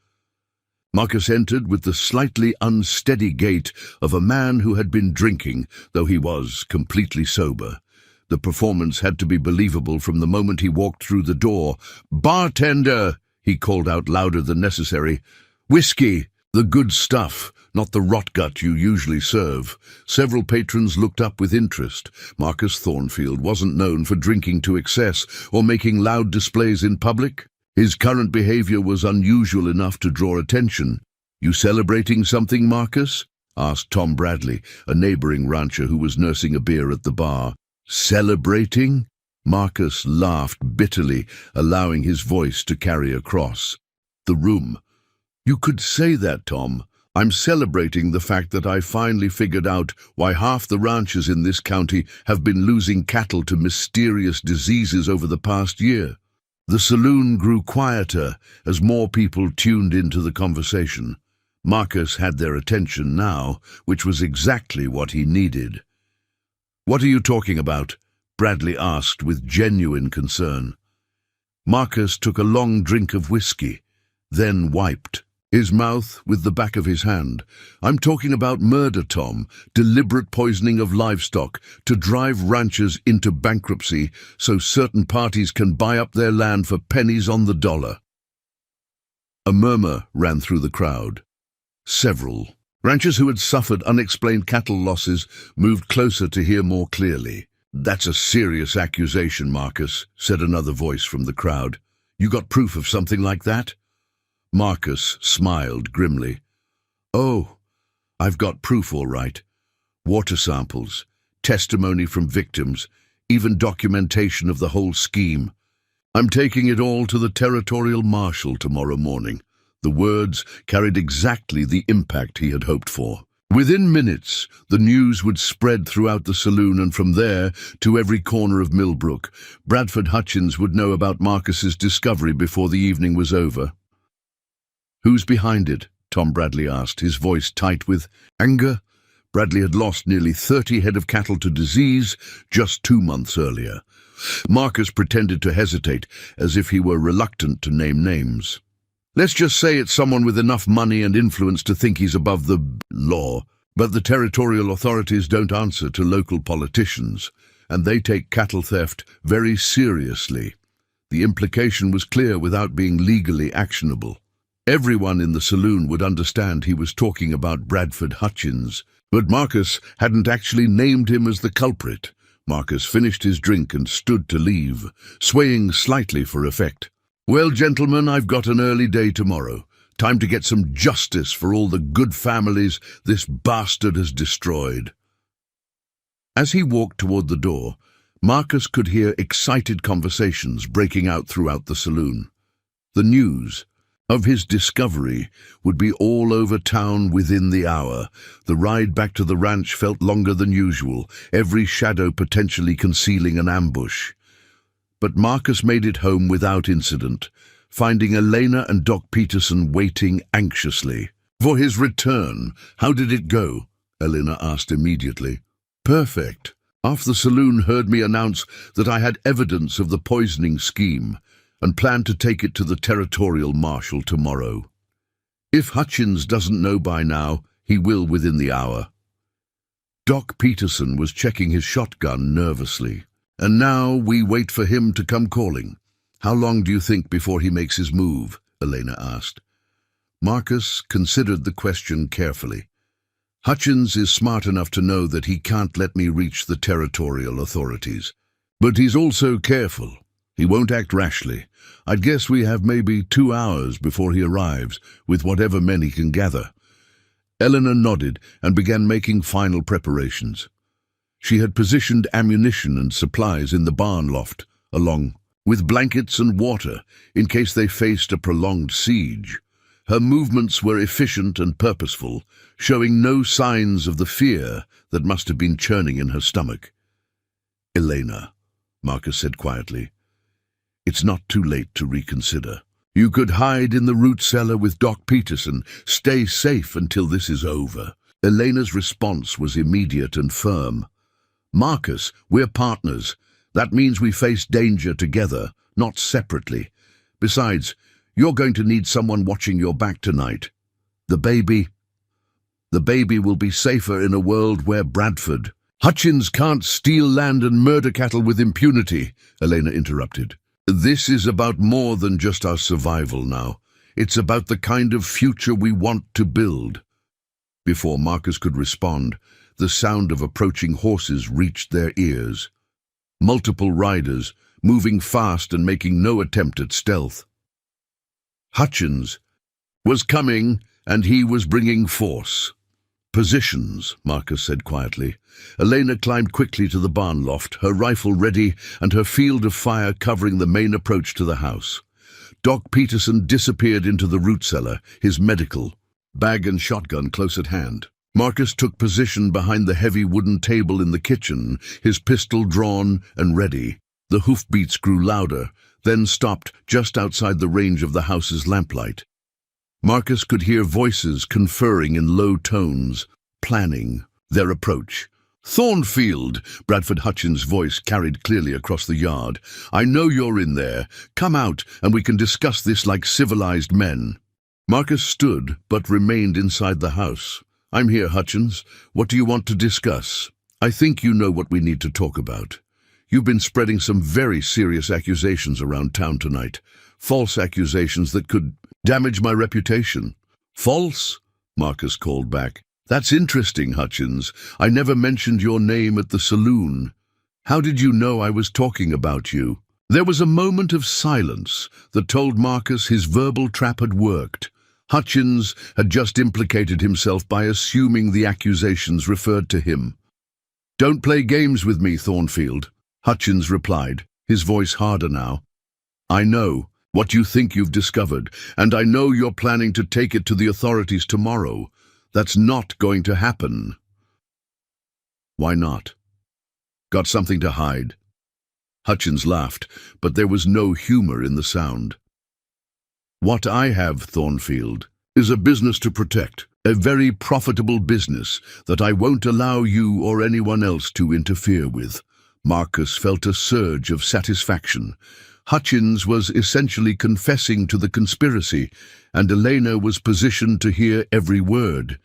Marcus entered with the slightly unsteady gait of a man who had been drinking, though he was completely sober. The performance had to be believable from the moment he walked through the door. "Bartender!" he called out louder than necessary. "Whiskey! The good stuff, not the rotgut you usually serve." Several patrons looked up with interest. Marcus Thornfield wasn't known for drinking to excess or making loud displays in public. His current behavior was unusual enough to draw attention. "You celebrating something, Marcus?" asked Tom Bradley, a neighboring rancher who was nursing a beer at the bar. "Celebrating?" Marcus laughed bitterly, allowing his voice to carry across the room. "You could say that, Tom. I'm celebrating the fact that I finally figured out why half the ranchers in this county have been losing cattle to mysterious diseases over the past year." The saloon grew quieter as more people tuned into the conversation. Marcus had their attention now, which was exactly what he needed. "What are you talking about?" Bradley asked with genuine concern. Marcus took a long drink of whiskey, then wiped his mouth with the back of his hand. "I'm talking about murder, Tom. Deliberate poisoning of livestock to drive ranchers into bankruptcy so certain parties can buy up their land for pennies on the dollar." A murmur ran through the crowd. Several ranchers who had suffered unexplained cattle losses moved closer to hear more clearly. "That's a serious accusation, Marcus," said another voice from the crowd. "You got proof of something like that?" Marcus smiled grimly. "Oh, I've got proof all right. Water samples, testimony from victims, even documentation of the whole scheme. I'm taking it all to the territorial marshal tomorrow morning." The words carried exactly the impact he had hoped for. Within minutes, the news would spread throughout the saloon, and from there to every corner of Millbrook. Bradford Hutchins would know about Marcus's discovery before the evening was over. "Who's behind it?" Tom Bradley asked, his voice tight with anger. Bradley had lost nearly 30 head of cattle to disease just 2 months earlier. Marcus pretended to hesitate, as if he were reluctant to name names. "Let's just say it's someone with enough money and influence to think he's above the law. But the territorial authorities don't answer to local politicians, and they take cattle theft very seriously." The implication was clear without being legally actionable. Everyone in the saloon would understand he was talking about Bradford Hutchins, but Marcus hadn't actually named him as the culprit. Marcus finished his drink and stood to leave, swaying slightly for effect. "Well, gentlemen, I've got an early day tomorrow. Time to get some justice for all the good families this bastard has destroyed." As he walked toward the door, Marcus could hear excited conversations breaking out throughout the saloon. The news of his discovery would be all over town within the hour. The ride back to the ranch felt longer than usual, every shadow potentially concealing an ambush. But Marcus made it home without incident, finding Elena and Doc Peterson waiting anxiously for his return. "How did it go?" Elena asked immediately. "Perfect. Half the saloon heard me announce that I had evidence of the poisoning scheme and planned to take it to the territorial marshal tomorrow. If Hutchins doesn't know by now, he will within the hour." Doc Peterson was checking his shotgun nervously. "And now we wait for him to come calling. How long do you think before he makes his move?" Elena asked. Marcus considered the question carefully. "Hutchins is smart enough to know that he can't let me reach the territorial authorities. But he's also careful. He won't act rashly. I'd guess we have maybe 2 hours before he arrives, with whatever men he can gather." Eleanor nodded and began making final preparations. She had positioned ammunition and supplies in the barn loft, along with blankets and water, in case they faced a prolonged siege. Her movements were efficient and purposeful, showing no signs of the fear that must have been churning in her stomach. "Elena," Marcus said quietly, "it's not too late to reconsider. You could hide in the root cellar with Doc Peterson. Stay safe until this is over. Elena's response was immediate and firm. "Marcus, we're partners. That means we face danger together, not separately. Besides, you're going to need someone watching your back tonight. The baby will be safer in a world where Bradford—" "Hutchins can't steal land and murder cattle with impunity," Elena interrupted. "This is about more than just our survival now. It's about the kind of future we want to build." Before Marcus could respond, the sound of approaching horses reached their ears. Multiple riders, moving fast and making no attempt at stealth. Hutchins was coming, and he was bringing force. "Positions," Marcus said quietly. Elena climbed quickly to the barn loft, her rifle ready and her field of fire covering the main approach to the house. Doc Peterson disappeared into the root cellar, his medical bag and shotgun close at hand. Marcus took position behind the heavy wooden table in the kitchen, his pistol drawn and ready. The hoofbeats grew louder, then stopped just outside the range of the house's lamplight. Marcus could hear voices conferring in low tones, planning their approach. "Thornfield," Bradford Hutchins' voice carried clearly across the yard. "I know you're in there. Come out and we can discuss this like civilized men." Marcus stood, but remained inside the house. "I'm here, Hutchins. What do you want to discuss?" "I think you know what we need to talk about. You've been spreading some very serious accusations around town tonight. False accusations that could damage my reputation." "False?" Marcus called back. "That's interesting, Hutchins. I never mentioned your name at the saloon. How did you know I was talking about you?" There was a moment of silence that told Marcus his verbal trap had worked. Hutchins had just implicated himself by assuming the accusations referred to him. "Don't play games with me, Thornfield," Hutchins replied, his voice harder now. "I know what you think you've discovered, and I know you're planning to take it to the authorities tomorrow. That's not going to happen." "Why not? Got something to hide?" Hutchins laughed, but there was no humor in the sound. "What I have, Thornfield, is a business to protect, a very profitable business that I won't allow you or anyone else to interfere with." Marcus felt a surge of satisfaction. Hutchins was essentially confessing to the conspiracy, and Elena was positioned to hear every word.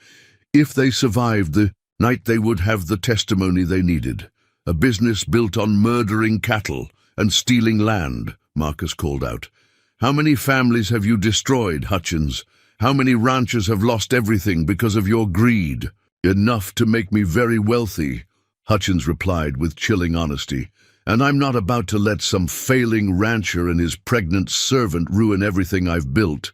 If they survived the night, they would have the testimony they needed. "A business built on murdering cattle and stealing land," Marcus called out. "How many families have you destroyed, Hutchins? How many ranchers have lost everything because of your greed?" "Enough to make me very wealthy," Hutchins replied with chilling honesty. "And I'm not about to let some failing rancher and his pregnant servant ruin everything I've built."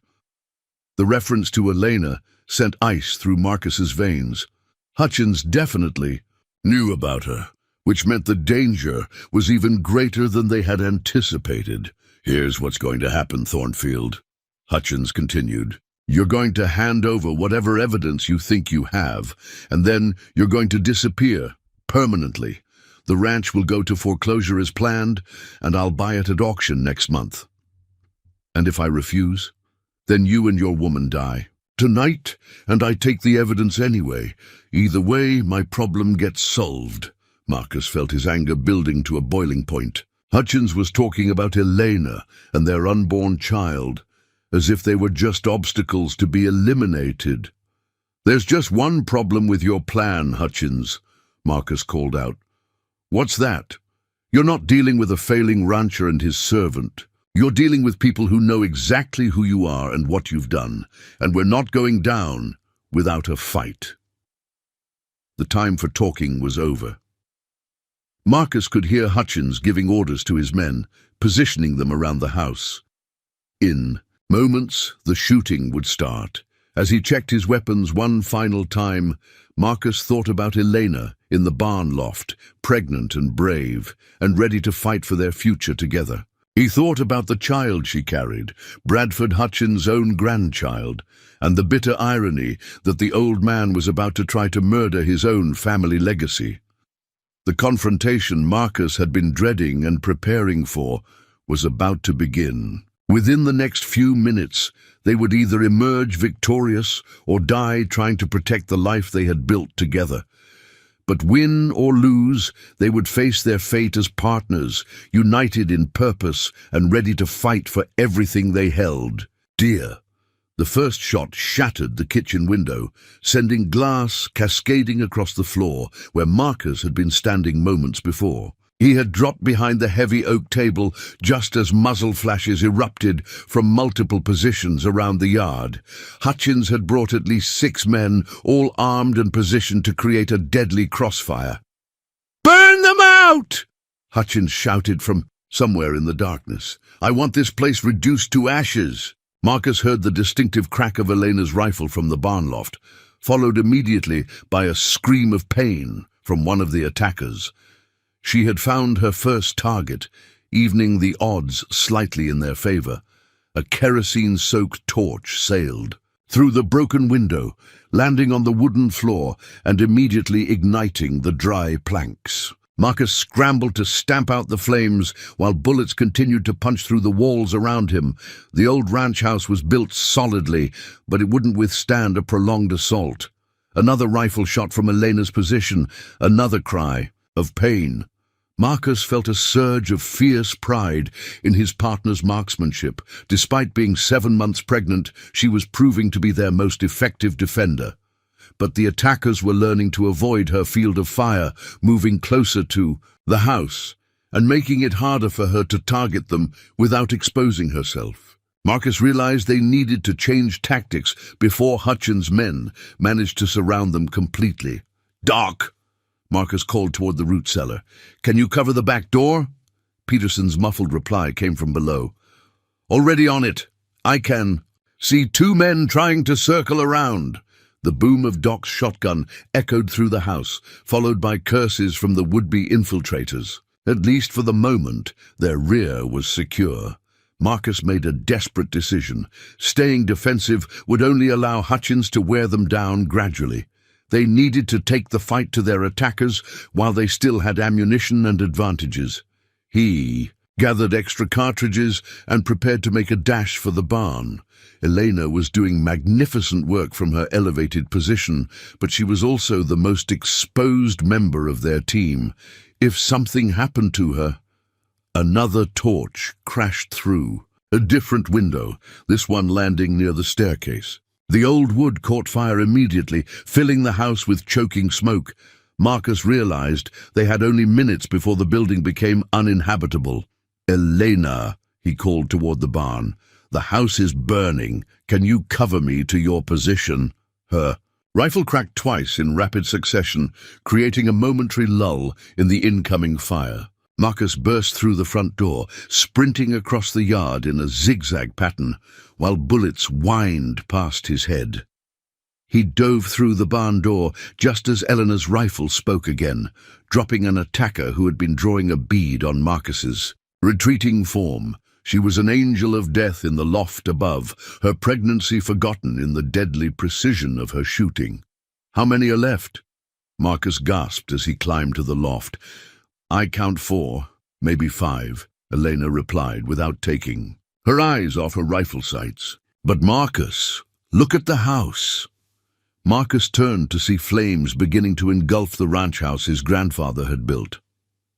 The reference to Elena sent ice through Marcus's veins. Hutchins definitely knew about her, which meant the danger was even greater than they had anticipated. "Here's what's going to happen, Thornfield," Hutchins continued. "You're going to hand over whatever evidence you think you have, and then you're going to disappear permanently. The ranch will go to foreclosure as planned, and I'll buy it at auction next month. And if I refuse, then you and your woman die tonight, and I take the evidence anyway. Either way, my problem gets solved." Marcus felt his anger building to a boiling point. Hutchins was talking about Elena and their unborn child, as if they were just obstacles to be eliminated. "There's just one problem with your plan, Hutchins," Marcus called out. "What's that?" "You're not dealing with a failing rancher and his servant. You're dealing with people who know exactly who you are and what you've done, and we're not going down without a fight." The time for talking was over. Marcus could hear Hutchins giving orders to his men, positioning them around the house. In moments, the shooting would start. As he checked his weapons one final time, Marcus thought about Elena in the barn loft, pregnant and brave, and ready to fight for their future together. He thought about the child she carried, Bradford Hutchins' own grandchild, and the bitter irony that the old man was about to try to murder his own family legacy. The confrontation Marcus had been dreading and preparing for was about to begin. Within the next few minutes, they would either emerge victorious or die trying to protect the life they had built together. But win or lose, they would face their fate as partners, united in purpose and ready to fight for everything they held dear. The first shot shattered the kitchen window, sending glass cascading across the floor where Marcus had been standing moments before. He had dropped behind the heavy oak table just as muzzle flashes erupted from multiple positions around the yard. Hutchins had brought at least 6 men, all armed and positioned to create a deadly crossfire. "Burn them out!" Hutchins shouted from somewhere in the darkness. "I want this place reduced to ashes." Marcus heard the distinctive crack of Elena's rifle from the barn loft, followed immediately by a scream of pain from one of the attackers. She had found her first target, evening the odds slightly in their favor. A kerosene-soaked torch sailed through the broken window, landing on the wooden floor and immediately igniting the dry planks. Marcus scrambled to stamp out the flames while bullets continued to punch through the walls around him. The old ranch house was built solidly, but it wouldn't withstand a prolonged assault. Another rifle shot from Elena's position, another cry of pain. Marcus felt a surge of fierce pride in his partner's marksmanship. Despite being 7 months pregnant, she was proving to be their most effective defender. But the attackers were learning to avoid her field of fire, moving closer to the house, and making it harder for her to target them without exposing herself. Marcus realized they needed to change tactics before Hutchins' men managed to surround them completely. "Doc!" Marcus called toward the root cellar. "Can you cover the back door?" Peterson's muffled reply came from below. "Already on it. I can see 2 men trying to circle around." The boom of Doc's shotgun echoed through the house, followed by curses from the would-be infiltrators. At least for the moment, their rear was secure. Marcus made a desperate decision. Staying defensive would only allow Hutchins to wear them down gradually. They needed to take the fight to their attackers while they still had ammunition and advantages. He gathered extra cartridges and prepared to make a dash for the barn. Elena was doing magnificent work from her elevated position, but she was also the most exposed member of their team. If something happened to her... Another torch crashed through. A different window, this one landing near the staircase. The old wood caught fire immediately, filling the house with choking smoke. Marcus realized they had only minutes before the building became uninhabitable. "Elena," he called toward the barn. "The house is burning. Can you cover me to your position?" Her rifle cracked twice in rapid succession, creating a momentary lull in the incoming fire. Marcus burst through the front door, sprinting across the yard in a zigzag pattern, while bullets whined past his head. He dove through the barn door just as Eleanor's rifle spoke again, dropping an attacker who had been drawing a bead on Marcus's retreating form. She was an angel of death in the loft above, her pregnancy forgotten in the deadly precision of her shooting. "How many are left?" Marcus gasped as he climbed to the loft. "I count 4, maybe 5, Elena replied without taking her eyes off her rifle sights. "But Marcus, look at the house." Marcus turned to see flames beginning to engulf the ranch house his grandfather had built.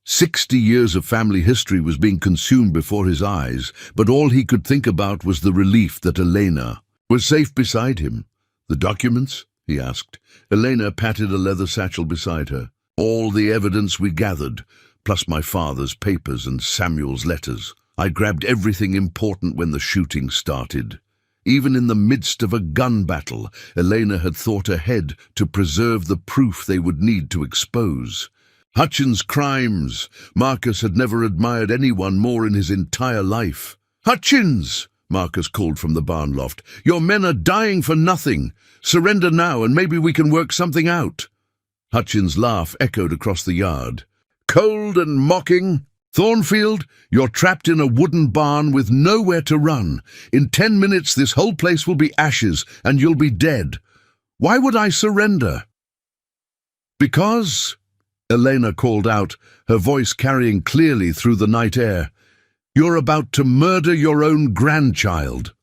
60 years of family history was being consumed before his eyes, but all he could think about was the relief that Elena was safe beside him. "The documents?" he asked. Elena patted a leather satchel beside her. "All the evidence we gathered, plus my father's papers and Samuel's letters. I grabbed everything important when the shooting started." Even in the midst of a gun battle, Elena had thought ahead to preserve the proof they would need to expose. Hutchins' crimes. Marcus had never admired anyone more in his entire life. "Hutchins!" Marcus called from the barn loft. "Your men are dying for nothing. Surrender now and maybe we can work something out." Hutchins' laugh echoed across the yard. "Cold and mocking? Thornfield, you're trapped in a wooden barn with nowhere to run. In 10 minutes this whole place will be ashes and you'll be dead. Why would I surrender?" "Because," Elena called out, her voice carrying clearly through the night air, You're about to murder your own grandchild."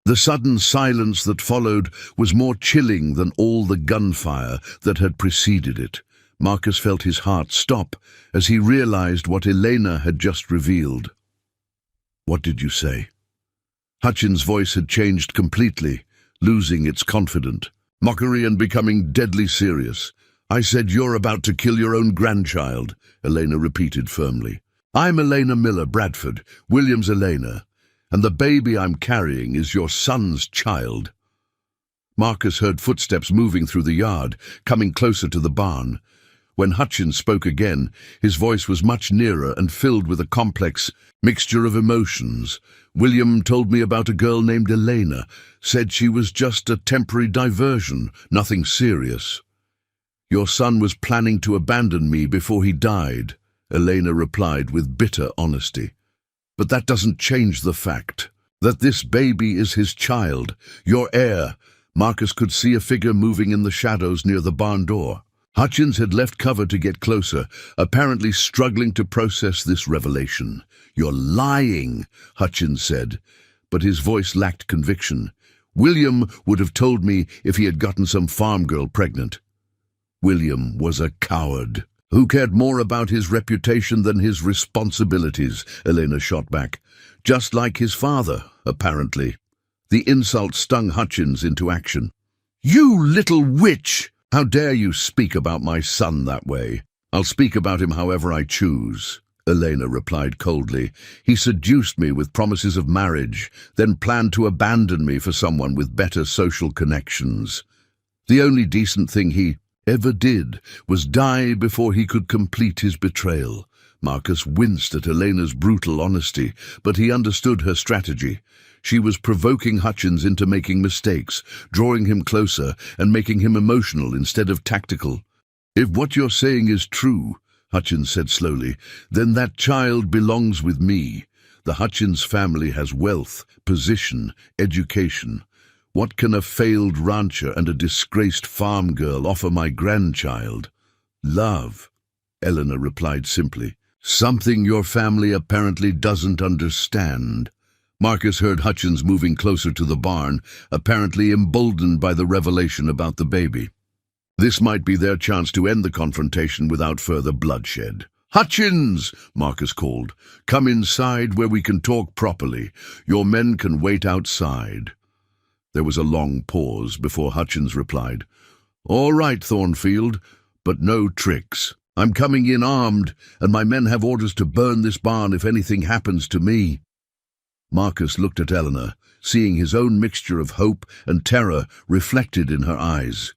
The sudden silence that followed was more chilling than all the gunfire that had preceded it. Marcus felt his heart stop as he realized what Elena had just revealed. "What did you say?" Hutchins' voice had changed completely, losing its confident mockery and becoming deadly serious. "I said you're about to kill your own grandchild," Elena repeated firmly. "I'm Elena Miller Bradford, William's Elena, and the baby I'm carrying is your son's child." Marcus heard footsteps moving through the yard, coming closer to the barn. When Hutchins spoke again, his voice was much nearer and filled with a complex mixture of emotions. "William told me about a girl named Elena, said she was just a temporary diversion, nothing serious." "Your son was planning to abandon me before he died," Elena replied with bitter honesty. "But that doesn't change the fact that this baby is his child, your heir." Marcus could see a figure moving in the shadows near the barn door. Hutchins had left cover to get closer, apparently struggling to process this revelation. "You're lying," Hutchins said, but his voice lacked conviction. "William would have told me if he had gotten some farm girl pregnant." William was a coward who cared more about his reputation than his responsibilities, Elena shot back. "Just like his father, apparently." The insult stung Hutchins into action. "You little witch! How dare you speak about my son that way?" "I'll speak about him however I choose," Elena replied coldly. "He seduced me with promises of marriage, then planned to abandon me for someone with better social connections. The only decent thing he ever did was die before he could complete his betrayal." Marcus winced at Elena's brutal honesty, but he understood her strategy. She was provoking Hutchins into making mistakes, drawing him closer and making him emotional instead of tactical. "If what you're saying is true," Hutchins said slowly, "then that child belongs with me. The Hutchins family has wealth, position, education. What can a failed rancher and a disgraced farm girl offer my grandchild?" "Love," Eleanor replied simply. "Something your family apparently doesn't understand." Marcus heard Hutchins moving closer to the barn, apparently emboldened by the revelation about the baby. This might be their chance to end the confrontation without further bloodshed. "Hutchins!" Marcus called. "Come inside where we can talk properly. Your men can wait outside." There was a long pause before Hutchins replied, "All right, Thornfield, but no tricks. I'm coming in armed, and my men have orders to burn this barn if anything happens to me." Marcus looked at Eleanor, seeing his own mixture of hope and terror reflected in her eyes.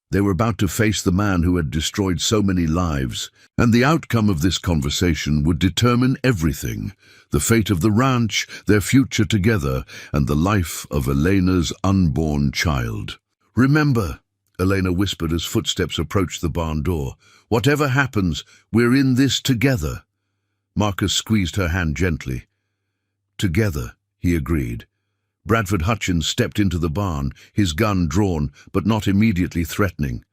They were about to face the man who had destroyed so many lives, and the outcome of this conversation would determine everything: the fate of the ranch, their future together, and the life of Elena's unborn child. "Remember," Elena whispered as footsteps approached the barn door, "whatever happens, we're in this together." Marcus squeezed her hand gently. "Together," he agreed. Bradford Hutchins stepped into the barn, his gun drawn, but not immediately threatening.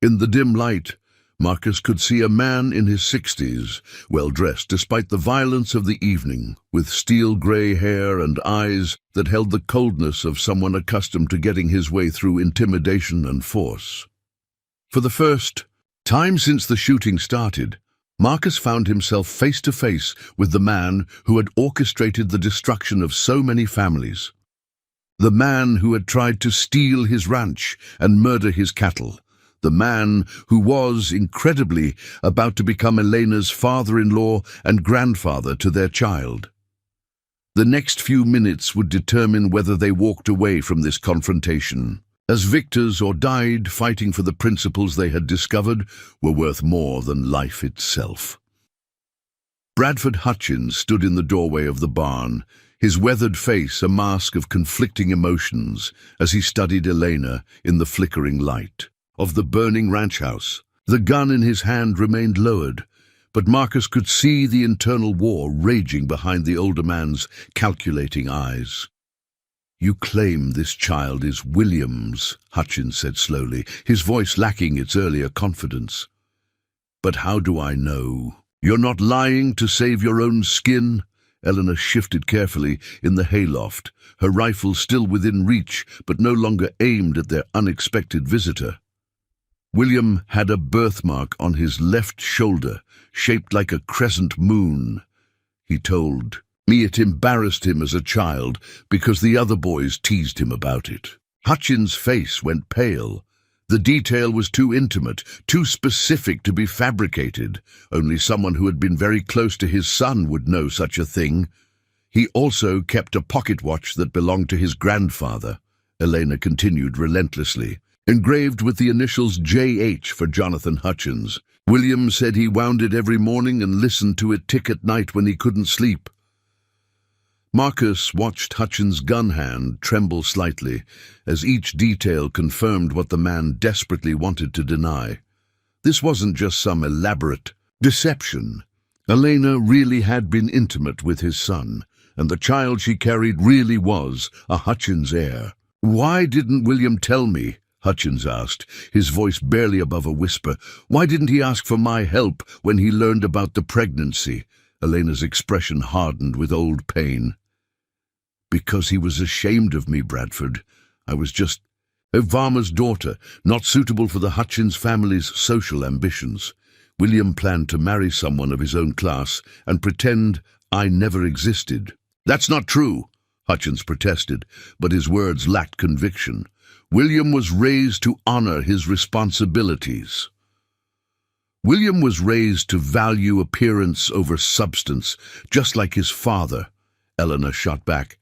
In the dim light, Marcus could see a man in his 60s, well-dressed despite the violence of the evening, with steel-grey hair and eyes that held the coldness of someone accustomed to getting his way through intimidation and force. For the first time since the shooting started, Marcus found himself face to face with the man who had orchestrated the destruction of so many families. The man who had tried to steal his ranch and murder his cattle. The man who was, incredibly, about to become Elena's father-in-law and grandfather to their child. The next few minutes would determine whether they walked away from this confrontation as victors or died fighting for the principles they had discovered were worth more than life itself. Bradford Hutchins stood in the doorway of the barn, his weathered face a mask of conflicting emotions as he studied Elena in the flickering light of the burning ranch house. The gun in his hand remained lowered, but Marcus could see the internal war raging behind the older man's calculating eyes. "You claim this child is William's," Hutchins said slowly, his voice lacking its earlier confidence. "But how do I know You're not lying to save your own skin? Eleanor shifted carefully in the hayloft, her rifle still within reach, but no longer aimed at their unexpected visitor. William had a birthmark on his left shoulder, shaped like a crescent moon. He told me it embarrassed him as a child because the other boys teased him about it. Hutchins' face went pale. The detail was too intimate, too specific to be fabricated. Only someone who had been very close to his son would know such a thing. He also kept a pocket watch that belonged to his grandfather, Elena continued relentlessly, engraved with the initials J.H. for Jonathan Hutchins. William said he wound it every morning and listened to it tick at night when he couldn't sleep. Marcus watched Hutchins' gun hand tremble slightly as each detail confirmed what the man desperately wanted to deny. This wasn't just some elaborate deception. Elena really had been intimate with his son, and the child she carried really was a Hutchins heir. "Why didn't William tell me?" Hutchins asked, his voice barely above a whisper. "Why didn't he ask for my help when he learned about the pregnancy?" Elena's expression hardened with old pain. "Because he was ashamed of me, Bradford. I was just a farmer's daughter, not suitable for the Hutchins family's social ambitions. William planned to marry someone of his own class and pretend I never existed." "That's not true," Hutchins protested, but his words lacked conviction. "William was raised to honor his responsibilities. William was raised to value appearance over substance, just like his father," Eleanor shot back.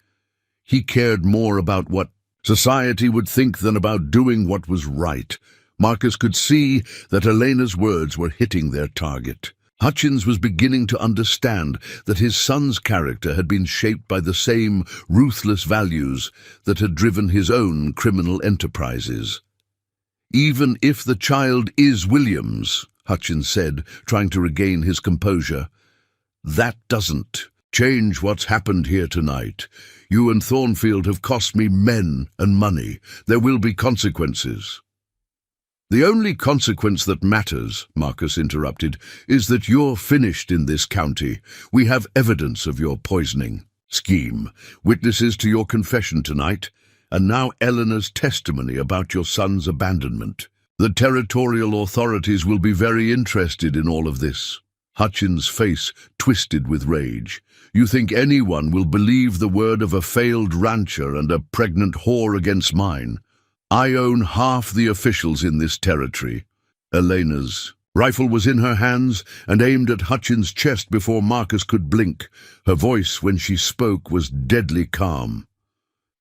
"He cared more about what society would think than about doing what was right." Marcus could see that Elena's words were hitting their target. Hutchins was beginning to understand that his son's character had been shaped by the same ruthless values that had driven his own criminal enterprises. "Even if the child is William's," Hutchins said, trying to regain his composure, "that doesn't change what's happened here tonight. You and Thornfield have cost me men and money. There will be consequences." "The only consequence that matters," Marcus interrupted, "is that you're finished in this county. We have evidence of your poisoning scheme, witnesses to your confession tonight, and now Eleanor's testimony about your son's abandonment. The territorial authorities will be very interested in all of this." Hutchins' face twisted with rage. "You think anyone will believe the word of a failed rancher and a pregnant whore against mine? I own half the officials in this territory." Elena's rifle was in her hands and aimed at Hutchins' chest before Marcus could blink. Her voice, when she spoke, was deadly calm.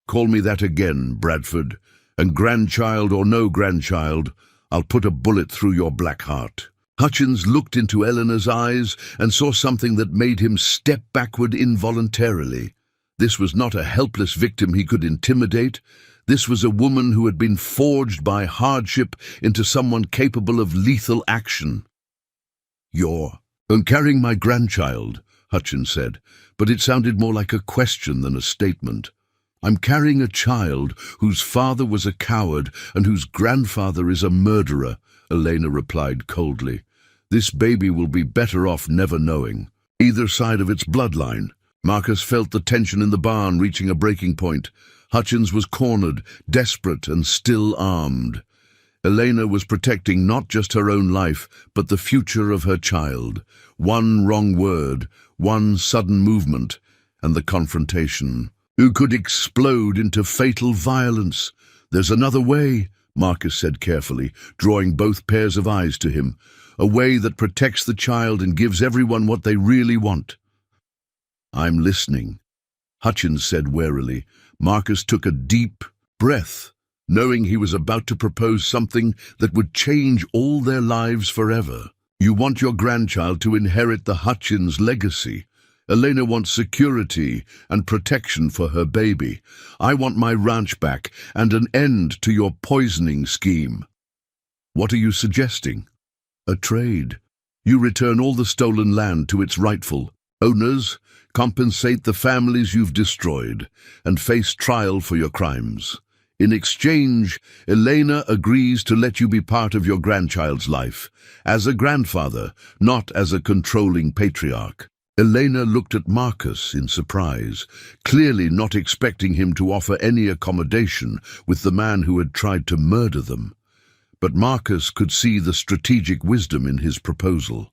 "Call me that again, Bradford, and grandchild or no grandchild, I'll put a bullet through your black heart." Hutchins looked into Eleanor's eyes and saw something that made him step backward involuntarily. This was not a helpless victim he could intimidate. This was a woman who had been forged by hardship into someone capable of lethal action. "You're carrying my grandchild," Hutchins said, but it sounded more like a question than a statement. "I'm carrying a child whose father was a coward and whose grandfather is a murderer," Elena replied coldly. "This baby will be better off never knowing either side of its bloodline." Marcus felt the tension in the barn reaching a breaking point. Hutchins was cornered, desperate and still armed. Elena was protecting not just her own life, but the future of her child. One wrong word, one sudden movement, and the confrontation could explode into fatal violence. "There's another way," Marcus said carefully, drawing both pairs of eyes to him. "A way that protects the child and gives everyone what they really want." "I'm listening," Hutchins said warily. Marcus took a deep breath, knowing he was about to propose something that would change all their lives forever. "You want your grandchild to inherit the Hutchins legacy. Elena wants security and protection for her baby. I want my ranch back and an end to your poisoning scheme." "What are you suggesting?" "A trade. You return all the stolen land to its rightful owners, compensate the families you've destroyed, and face trial for your crimes. In exchange, Elena agrees to let you be part of your grandchild's life, as a grandfather, not as a controlling patriarch. Elena looked at Marcus in surprise, clearly not expecting him to offer any accommodation with the man who had tried to murder them. But Marcus could see the strategic wisdom in his proposal.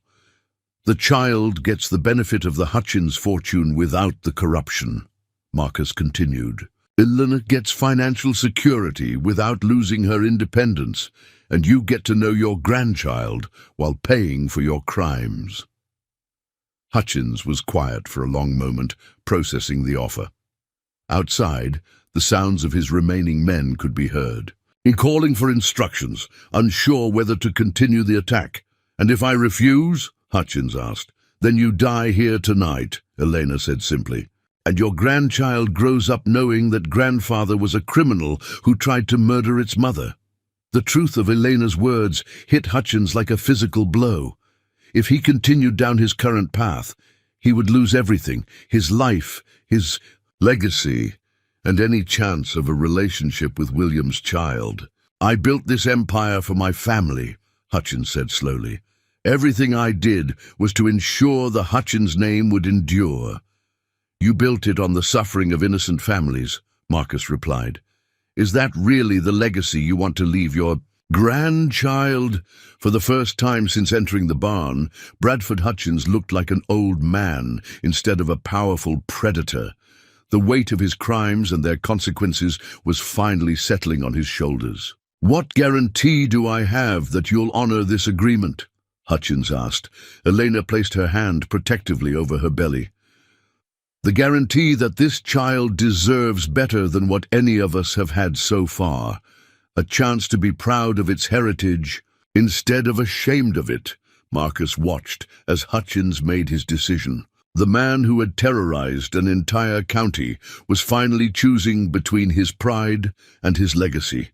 The child gets the benefit of the Hutchins fortune without the corruption, Marcus continued. Elena gets financial security without losing her independence, and you get to know your grandchild while paying for your crimes. Hutchins was quiet for a long moment, processing the offer. Outside, the sounds of his remaining men could be heard. "In calling for instructions, unsure whether to continue the attack. And if I refuse?" Hutchins asked. "Then you die here tonight," Elena said simply. "And your grandchild grows up knowing that grandfather was a criminal who tried to murder its mother." The truth of Elena's words hit Hutchins like a physical blow. If he continued down his current path, he would lose everything: his life, his legacy, and any chance of a relationship with William's child. "I built this empire for my family," Hutchins said slowly. "Everything I did was to ensure the Hutchins name would endure." "You built it on the suffering of innocent families," Marcus replied. "Is that really the legacy you want to leave your grandchild?" For the first time since entering the barn, Bradford Hutchins looked like an old man instead of a powerful predator. The weight of his crimes and their consequences was finally settling on his shoulders. "What guarantee do I have that you'll honor this agreement?" Hutchins asked. Elena placed her hand protectively over her belly. "The guarantee that this child deserves better than what any of us have had so far. A chance to be proud of its heritage instead of ashamed of it." Marcus watched as Hutchins made his decision. The man who had terrorized an entire county was finally choosing between his pride and his legacy.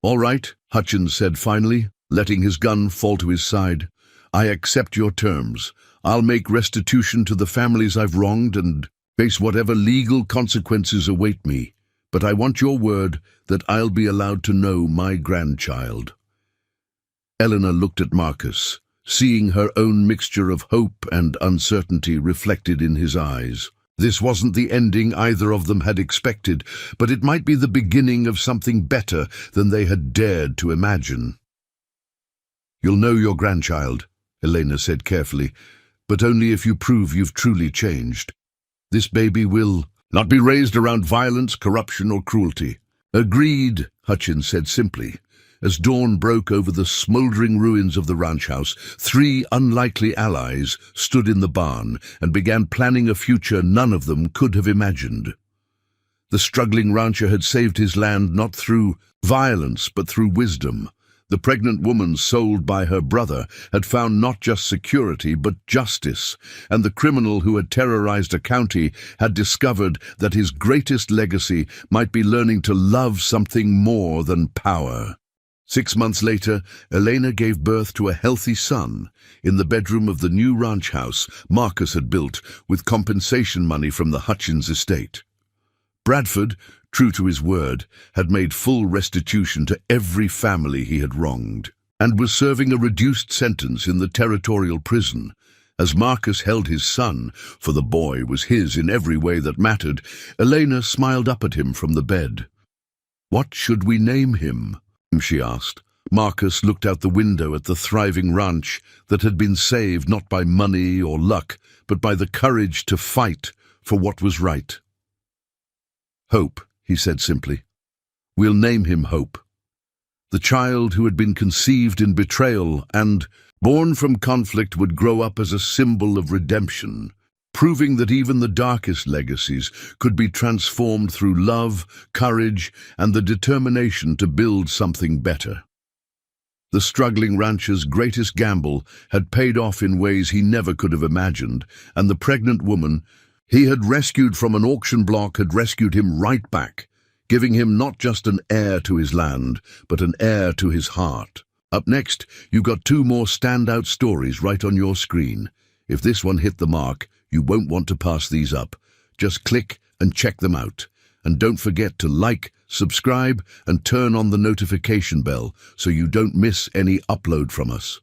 "All right," Hutchins said finally, letting his gun fall to his side. "I accept your terms. I'll make restitution to the families I've wronged and face whatever legal consequences await me. But I want your word that I'll be allowed to know my grandchild." Eleanor looked at Marcus, seeing her own mixture of hope and uncertainty reflected in his eyes. This wasn't the ending either of them had expected, but it might be the beginning of something better than they had dared to imagine. "You'll know your grandchild," Elena said carefully, "but only if you prove you've truly changed. This baby will not be raised around violence, corruption, or cruelty." "Agreed," Hutchins said simply. As dawn broke over the smoldering ruins of the ranch house, 3 unlikely allies stood in the barn and began planning a future none of them could have imagined. The struggling rancher had saved his land not through violence but through wisdom. The pregnant woman sold by her brother had found not just security but justice, and the criminal who had terrorized a county had discovered that his greatest legacy might be learning to love something more than power. 6 months later, Elena gave birth to a healthy son in the bedroom of the new ranch house Marcus had built with compensation money from the Hutchins estate. Bradford, true to his word, had made full restitution to every family he had wronged, and was serving a reduced sentence in the territorial prison. As Marcus held his son, for the boy was his in every way that mattered, Elena smiled up at him from the bed. "What should we name him?" she asked. Marcus looked out the window at the thriving ranch that had been saved not by money or luck, but by the courage to fight for what was right. "Hope," he said simply. "We'll name him Hope. The child who had been conceived in betrayal and born from conflict would grow up as a symbol of redemption, proving that even the darkest legacies could be transformed through love, courage, and the determination to build something better." The struggling rancher's greatest gamble had paid off in ways he never could have imagined, and the pregnant woman he had rescued from an auction block had rescued him right back, giving him not just an heir to his land, but an heir to his heart. Up next, you've got 2 more standout stories right on your screen. If this one hit the mark, you won't want to pass these up. Just click and check them out. And don't forget to like, subscribe, and turn on the notification bell so you don't miss any upload from us.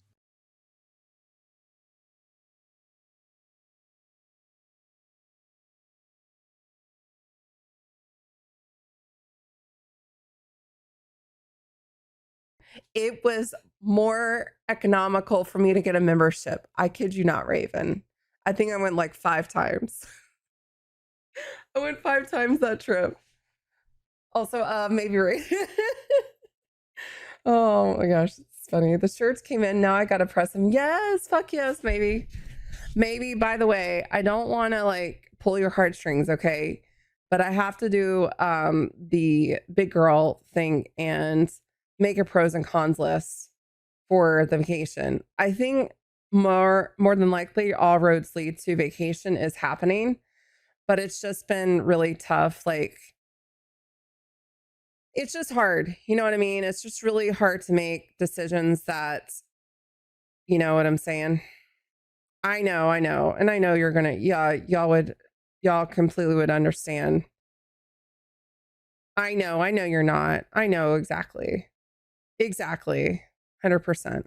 It was more economical for me to get a membership. I kid you not, Raven. I think I went like 5 times. I went 5 times that trip. Also, maybe Raven. Oh my gosh, it's funny. The shirts came in. Now I gotta press them. Yes, fuck yes, maybe. Maybe, by the way, I don't want to like pull your heartstrings, okay? But I have to do the big girl thing and make a pros and cons list for the vacation. I think more than likely all roads lead to vacation is happening, but it's just been really tough. Like it's just hard. You know what I mean? It's just really hard to make decisions that, you know what I'm saying? I know, I know. And I know you're gonna, yeah, y'all completely would understand. I know you're not. I know exactly. Exactly. 100%.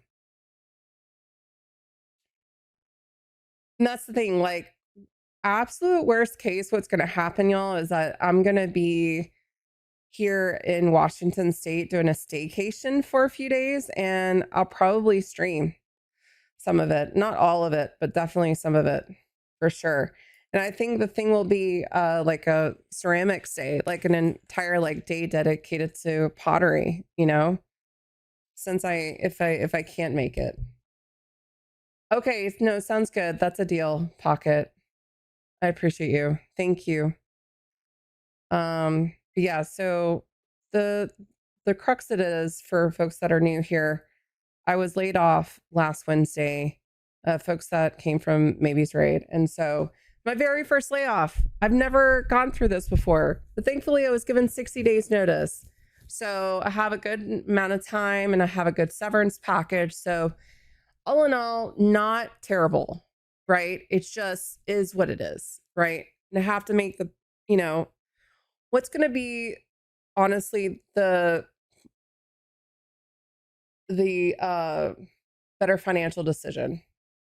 And that's the thing, like, absolute worst case, what's gonna happen, y'all, is that I'm gonna be here in Washington State doing a staycation for a few days, and I'll probably stream some of it. Not all of it, but definitely some of it for sure. And I think the thing will be like a ceramics day, like an entire like day dedicated to pottery, you know, since if I can't make it. Okay, no, sounds good. That's a deal, Pocket. I appreciate you. Thank you. Yeah, so the the crux it is for folks that are new here, I was laid off last Wednesday, folks that came from Maybe's Raid. And so my very first layoff, I've never gone through this before, but thankfully I was given 60 days notice. So I have a good amount of time and I have a good severance package. So all in all, not terrible, right? It just is what it is, right? And I have to make the, you know, what's going to be honestly the better financial decision,